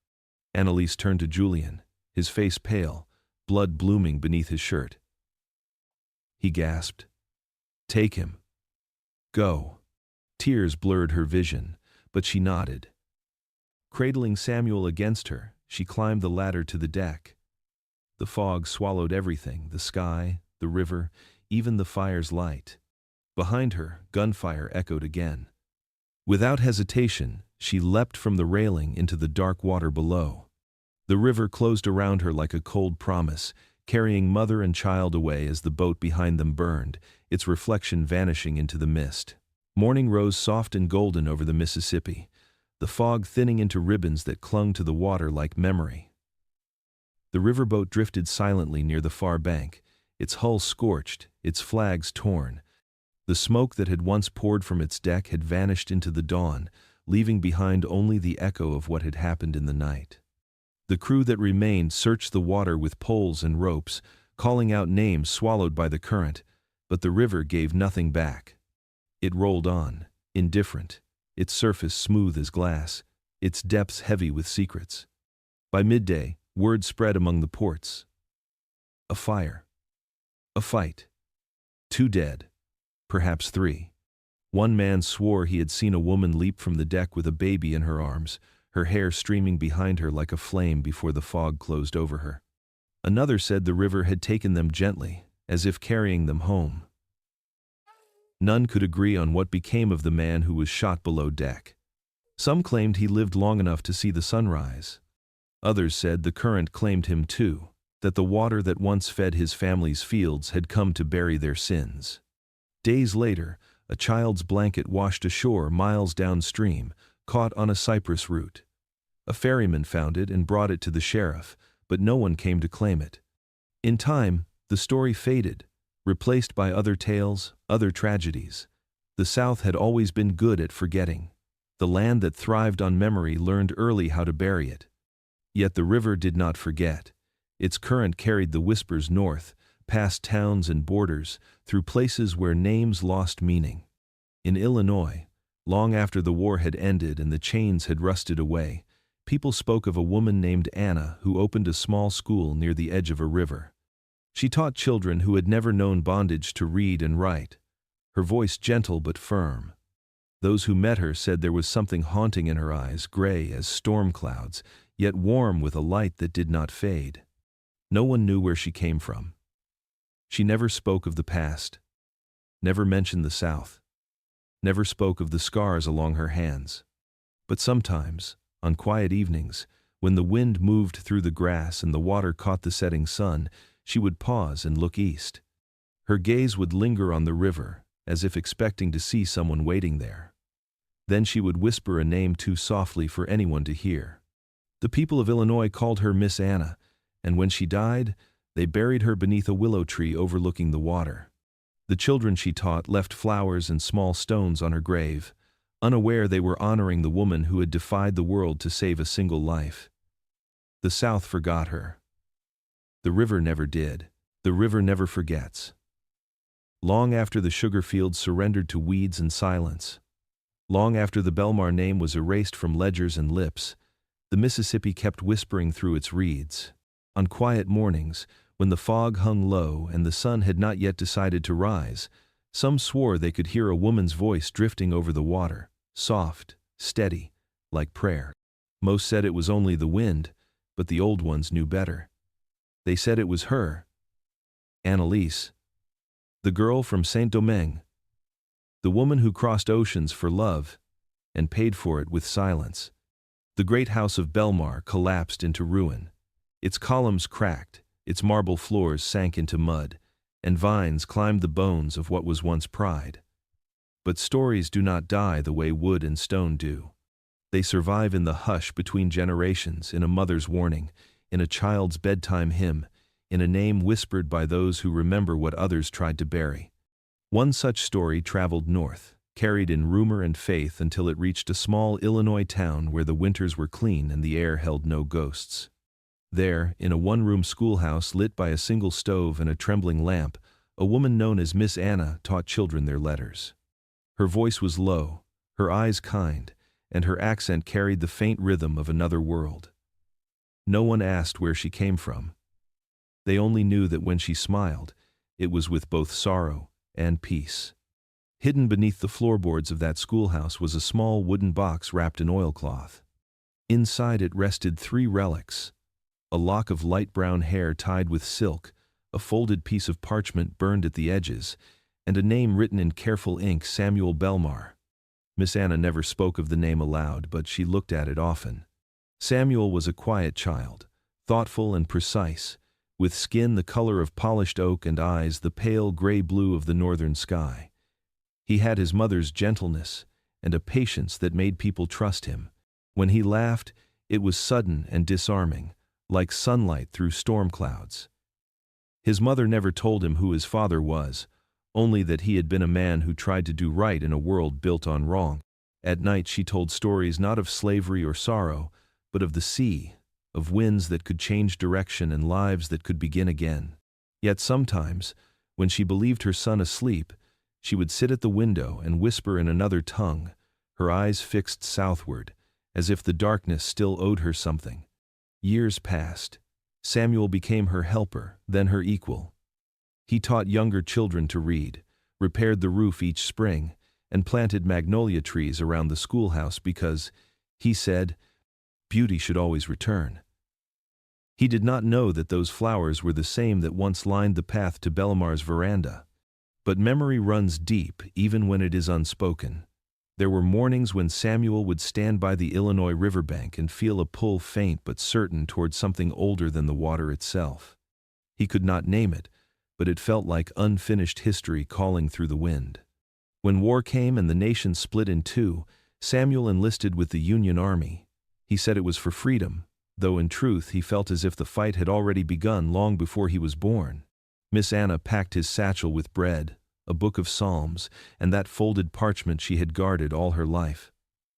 Annalise turned to Julian, his face pale, blood blooming beneath his shirt. He gasped. "Take him. Go." Tears blurred her vision, but she nodded. Cradling Samuel against her, she climbed the ladder to the deck. The fog swallowed everything, the sky, the river, even the fire's light. Behind her, gunfire echoed again. Without hesitation, she leapt from the railing into the dark water below. The river closed around her like a cold promise, carrying mother and child away as the boat behind them burned, its reflection vanishing into the mist. Morning rose soft and golden over the Mississippi, the fog thinning into ribbons that clung to the water like memory. The riverboat drifted silently near the far bank, its hull scorched, its flags torn. The smoke that had once poured from its deck had vanished into the dawn, leaving behind only the echo of what had happened in the night. The crew that remained searched the water with poles and ropes, calling out names swallowed by the current, but the river gave nothing back. It rolled on, indifferent, its surface smooth as glass, its depths heavy with secrets. By midday, word spread among the ports. A fire. A fight. 2 dead. Perhaps 3. One man swore he had seen a woman leap from the deck with a baby in her arms, her hair streaming behind her like a flame before the fog closed over her. Another said the river had taken them gently, as if carrying them home. None could agree on what became of the man who was shot below deck. Some claimed he lived long enough to see the sunrise. Others said the current claimed him too, that the water that once fed his family's fields had come to bury their sins. Days later, a child's blanket washed ashore miles downstream, caught on a cypress root. A ferryman found it and brought it to the sheriff, but no one came to claim it. In time, the story faded, replaced by other tales, other tragedies. The South had always been good at forgetting. The land that thrived on memory learned early how to bury it. Yet the river did not forget. Its current carried the whispers north, past towns and borders, through places where names lost meaning. In Illinois, long after the war had ended and the chains had rusted away, people spoke of a woman named Anna who opened a small school near the edge of a river. She taught children who had never known bondage to read and write, her voice gentle but firm. Those who met her said there was something haunting in her eyes, gray as storm clouds, yet warm with a light that did not fade. No one knew where she came from. She never spoke of the past, never mentioned the South, never spoke of the scars along her hands. But sometimes, on quiet evenings, when the wind moved through the grass and the water caught the setting sun, she would pause and look east. Her gaze would linger on the river, as if expecting to see someone waiting there. Then she would whisper a name too softly for anyone to hear. The people of Illinois called her Miss Anna, and when she died, they buried her beneath a willow tree overlooking the water. The children she taught left flowers and small stones on her grave, unaware they were honoring the woman who had defied the world to save a single life. The South forgot her. The river never did. The river never forgets. Long after the sugar fields surrendered to weeds and silence, long after the Belmar name was erased from ledgers and lips, the Mississippi kept whispering through its reeds. On quiet mornings, when the fog hung low and the sun had not yet decided to rise, some swore they could hear a woman's voice drifting over the water, soft, steady, like prayer. Most said it was only the wind, but the old ones knew better. They said it was her, Annalise, the girl from Saint-Domingue, the woman who crossed oceans for love and paid for it with silence. The great house of Belmar collapsed into ruin. Its columns cracked, its marble floors sank into mud, and vines climbed the bones of what was once pride. But stories do not die the way wood and stone do. They survive in the hush between generations, in a mother's warning, in a child's bedtime hymn, in a name whispered by those who remember what others tried to bury. One such story traveled north, carried in rumor and faith until it reached a small Illinois town where the winters were clean and the air held no ghosts. There, in a one-room schoolhouse lit by a single stove and a trembling lamp, a woman known as Miss Anna taught children their letters. Her voice was low, her eyes kind, and her accent carried the faint rhythm of another world. No one asked where she came from. They only knew that when she smiled, it was with both sorrow and peace. Hidden beneath the floorboards of that schoolhouse was a small wooden box wrapped in oilcloth. Inside it rested 3 relics: a lock of light brown hair tied with silk, a folded piece of parchment burned at the edges, and a name written in careful ink: Samuel Belmar. Miss Anna never spoke of the name aloud, but she looked at it often. Samuel was a quiet child, thoughtful and precise, with skin the color of polished oak and eyes the pale gray blue of the northern sky. He had his mother's gentleness and a patience that made people trust him. When he laughed, it was sudden and disarming, like sunlight through storm clouds. His mother never told him who his father was, only that he had been a man who tried to do right in a world built on wrong. At night she told stories not of slavery or sorrow, but of the sea, of winds that could change direction and lives that could begin again. Yet sometimes, when she believed her son asleep, she would sit at the window and whisper in another tongue, her eyes fixed southward, as if the darkness still owed her something. Years passed. Samuel became her helper, then her equal. He taught younger children to read, repaired the roof each spring, and planted magnolia trees around the schoolhouse because, he said, beauty should always return. He did not know that those flowers were the same that once lined the path to Belmar's veranda. But memory runs deep even when it is unspoken. There were mornings when Samuel would stand by the Illinois riverbank and feel a pull faint but certain toward something older than the water itself. He could not name it, but it felt like unfinished history calling through the wind. When war came and the nation split in two, Samuel enlisted with the Union Army. He said it was for freedom, though in truth he felt as if the fight had already begun long before he was born. Miss Anna packed his satchel with bread, a book of psalms, and that folded parchment she had guarded all her life.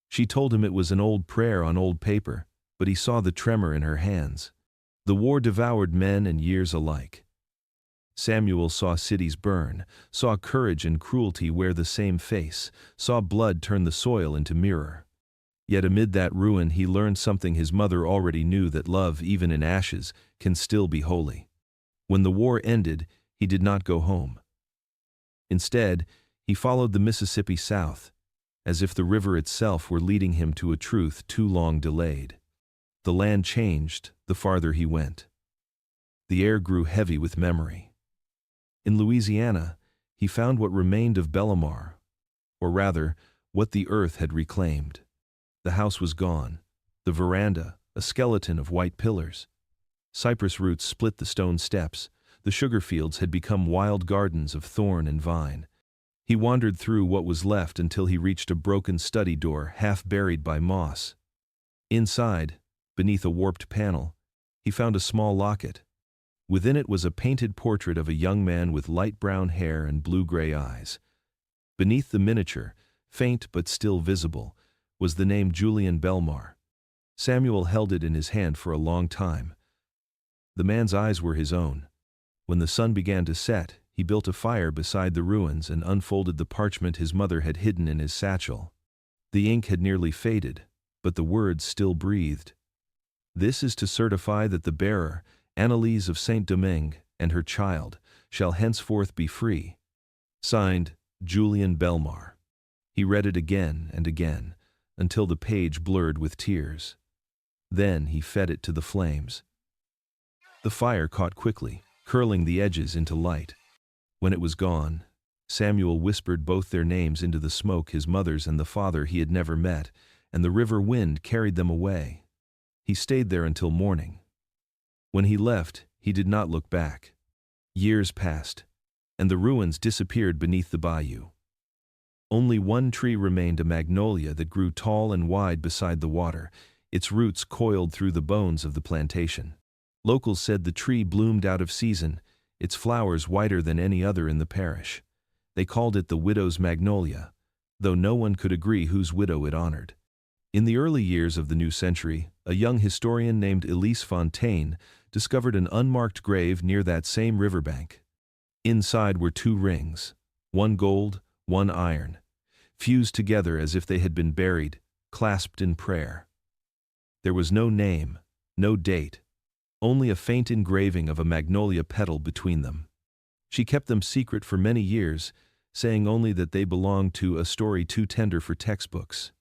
She told him it was an old prayer on old paper, but he saw the tremor in her hands. The war devoured men and years alike. Samuel saw cities burn, saw courage and cruelty wear the same face, saw blood turn the soil into mirror. Yet amid that ruin he learned something his mother already knew, that love, even in ashes, can still be holy. When the war ended, he did not go home. Instead, he followed the Mississippi south, as if the river itself were leading him to a truth too long delayed. The land changed the farther he went. The air grew heavy with memory. In Louisiana, he found what remained of Belmar, or rather, what the earth had reclaimed. The house was gone, the veranda, a skeleton of white pillars. Cypress roots split the stone steps. The sugar fields had become wild gardens of thorn and vine. He wandered through what was left until he reached a broken study door half buried by moss. Inside, beneath a warped panel, he found a small locket. Within it was a painted portrait of a young man with light brown hair and blue-gray eyes. Beneath the miniature, faint but still visible, was the name Julian Belmar. Samuel held it in his hand for a long time. The man's eyes were his own. When the sun began to set, he built a fire beside the ruins and unfolded the parchment his mother had hidden in his satchel. The ink had nearly faded, but the words still breathed. This is to certify that the bearer, Annalise of Saint-Domingue, and her child, shall henceforth be free. Signed, Julian Belmar. He read it again and again, until the page blurred with tears. Then he fed it to the flames. The fire caught quickly, curling the edges into light. When it was gone, Samuel whispered both their names into the smoke, his mother's and the father he had never met, and the river wind carried them away. He stayed there until morning. When he left, he did not look back. Years passed, and the ruins disappeared beneath the bayou. Only one tree remained, a magnolia that grew tall and wide beside the water, its roots coiled through the bones of the plantation. Locals said the tree bloomed out of season, its flowers whiter than any other in the parish. They called it the widow's magnolia, though no one could agree whose widow it honored. In the early years of the new century, a young historian named Elise Fontaine discovered an unmarked grave near that same riverbank. Inside were 2 rings, one gold, one iron, fused together as if they had been buried, clasped in prayer. There was no name, no date, only a faint engraving of a magnolia petal between them. She kept them secret for many years, saying only that they belonged to a story too tender for textbooks.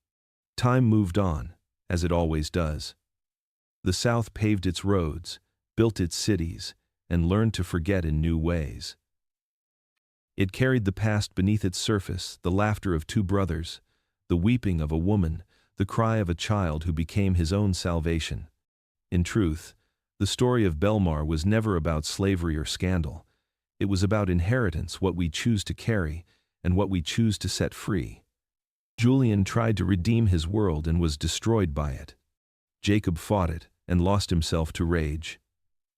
Time moved on, as it always does. The South paved its roads, built its cities, and learned to forget in new ways. It carried the past beneath its surface, the laughter of 2 brothers, the weeping of a woman, the cry of a child who became his own salvation. In truth, the story of Belmar was never about slavery or scandal. It was about inheritance, what we choose to carry, and what we choose to set free. Julian tried to redeem his world and was destroyed by it. Jacob fought it and lost himself to rage.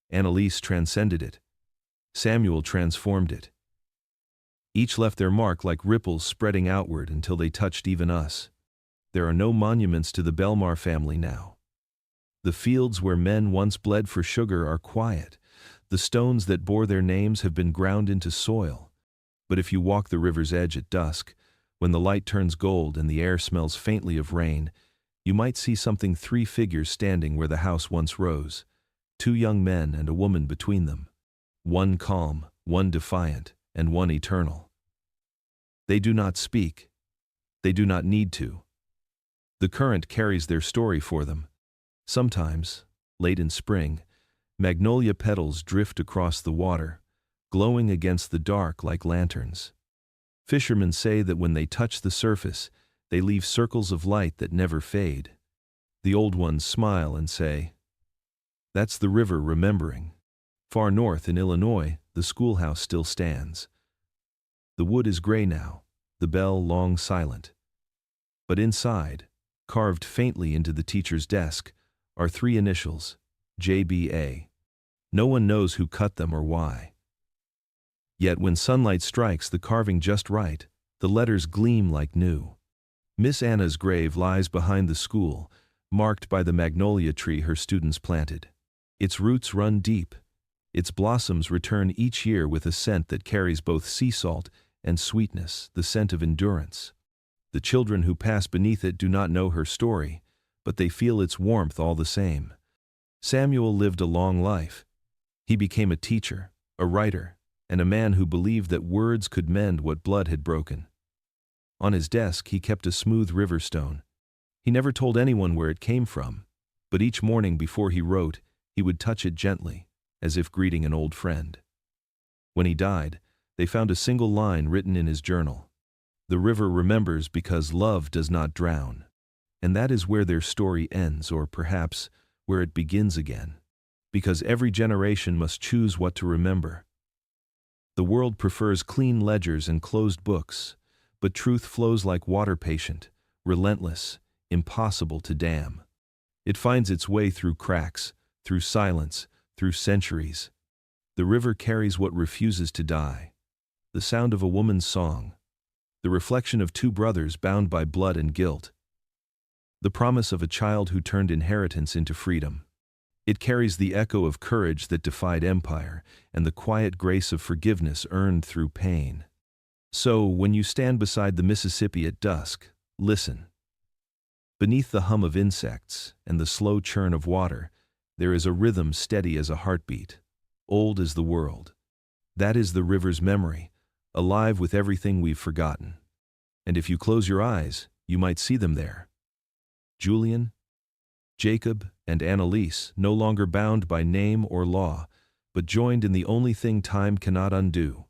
Annalise transcended it. Samuel transformed it. Each left their mark like ripples spreading outward until they touched even us. There are no monuments to the Belmar family now. The fields where men once bled for sugar are quiet. The stones that bore their names have been ground into soil. But if you walk the river's edge at dusk, when the light turns gold and the air smells faintly of rain, you might see something 3 figures standing where the house once rose, 2 young men and a woman between them. One calm, one defiant, and one eternal. They do not speak. They do not need to. The current carries their story for them. Sometimes, late in spring, magnolia petals drift across the water, glowing against the dark like lanterns. Fishermen say that when they touch the surface, they leave circles of light that never fade. The old ones smile and say, "That's the river remembering." Far north in Illinois, the schoolhouse still stands. The wood is gray now, the bell long silent. But inside, carved faintly into the teacher's desk, are 3 initials, JBA. No one knows who cut them or why. Yet when sunlight strikes the carving just right, the letters gleam like new. Miss Anna's grave lies behind the school, marked by the magnolia tree her students planted. Its roots run deep. Its blossoms return each year with a scent that carries both sea salt and sweetness, the scent of endurance. The children who pass beneath it do not know her story, but they feel its warmth all the same. Samuel lived a long life. He became a teacher, a writer, and a man who believed that words could mend what blood had broken. On his desk he kept a smooth river stone. He never told anyone where it came from, but each morning before he wrote, he would touch it gently, as if greeting an old friend. When he died, they found a single line written in his journal. The river remembers because love does not drown. And that is where their story ends, or perhaps where it begins again. Because every generation must choose what to remember. The world prefers clean ledgers and closed books, but truth flows like water, patient, relentless, impossible to dam. It finds its way through cracks, through silence, through centuries. The river carries what refuses to die. The sound of a woman's song. The reflection of 2 brothers bound by blood and guilt. The promise of a child who turned inheritance into freedom. It carries the echo of courage that defied empire and the quiet grace of forgiveness earned through pain. So, when you stand beside the Mississippi at dusk, listen. Beneath the hum of insects and the slow churn of water, there is a rhythm steady as a heartbeat, old as the world. That is the river's memory, alive with everything we've forgotten. And if you close your eyes, you might see them there. Julian, Jacob, and Annalise, no longer bound by name or law, but joined in the only thing time cannot undo.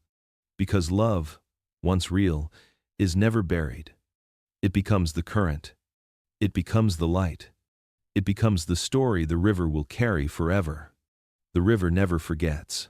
Because love, once real, is never buried. It becomes the current. It becomes the light. It becomes the story the river will carry forever. The river never forgets.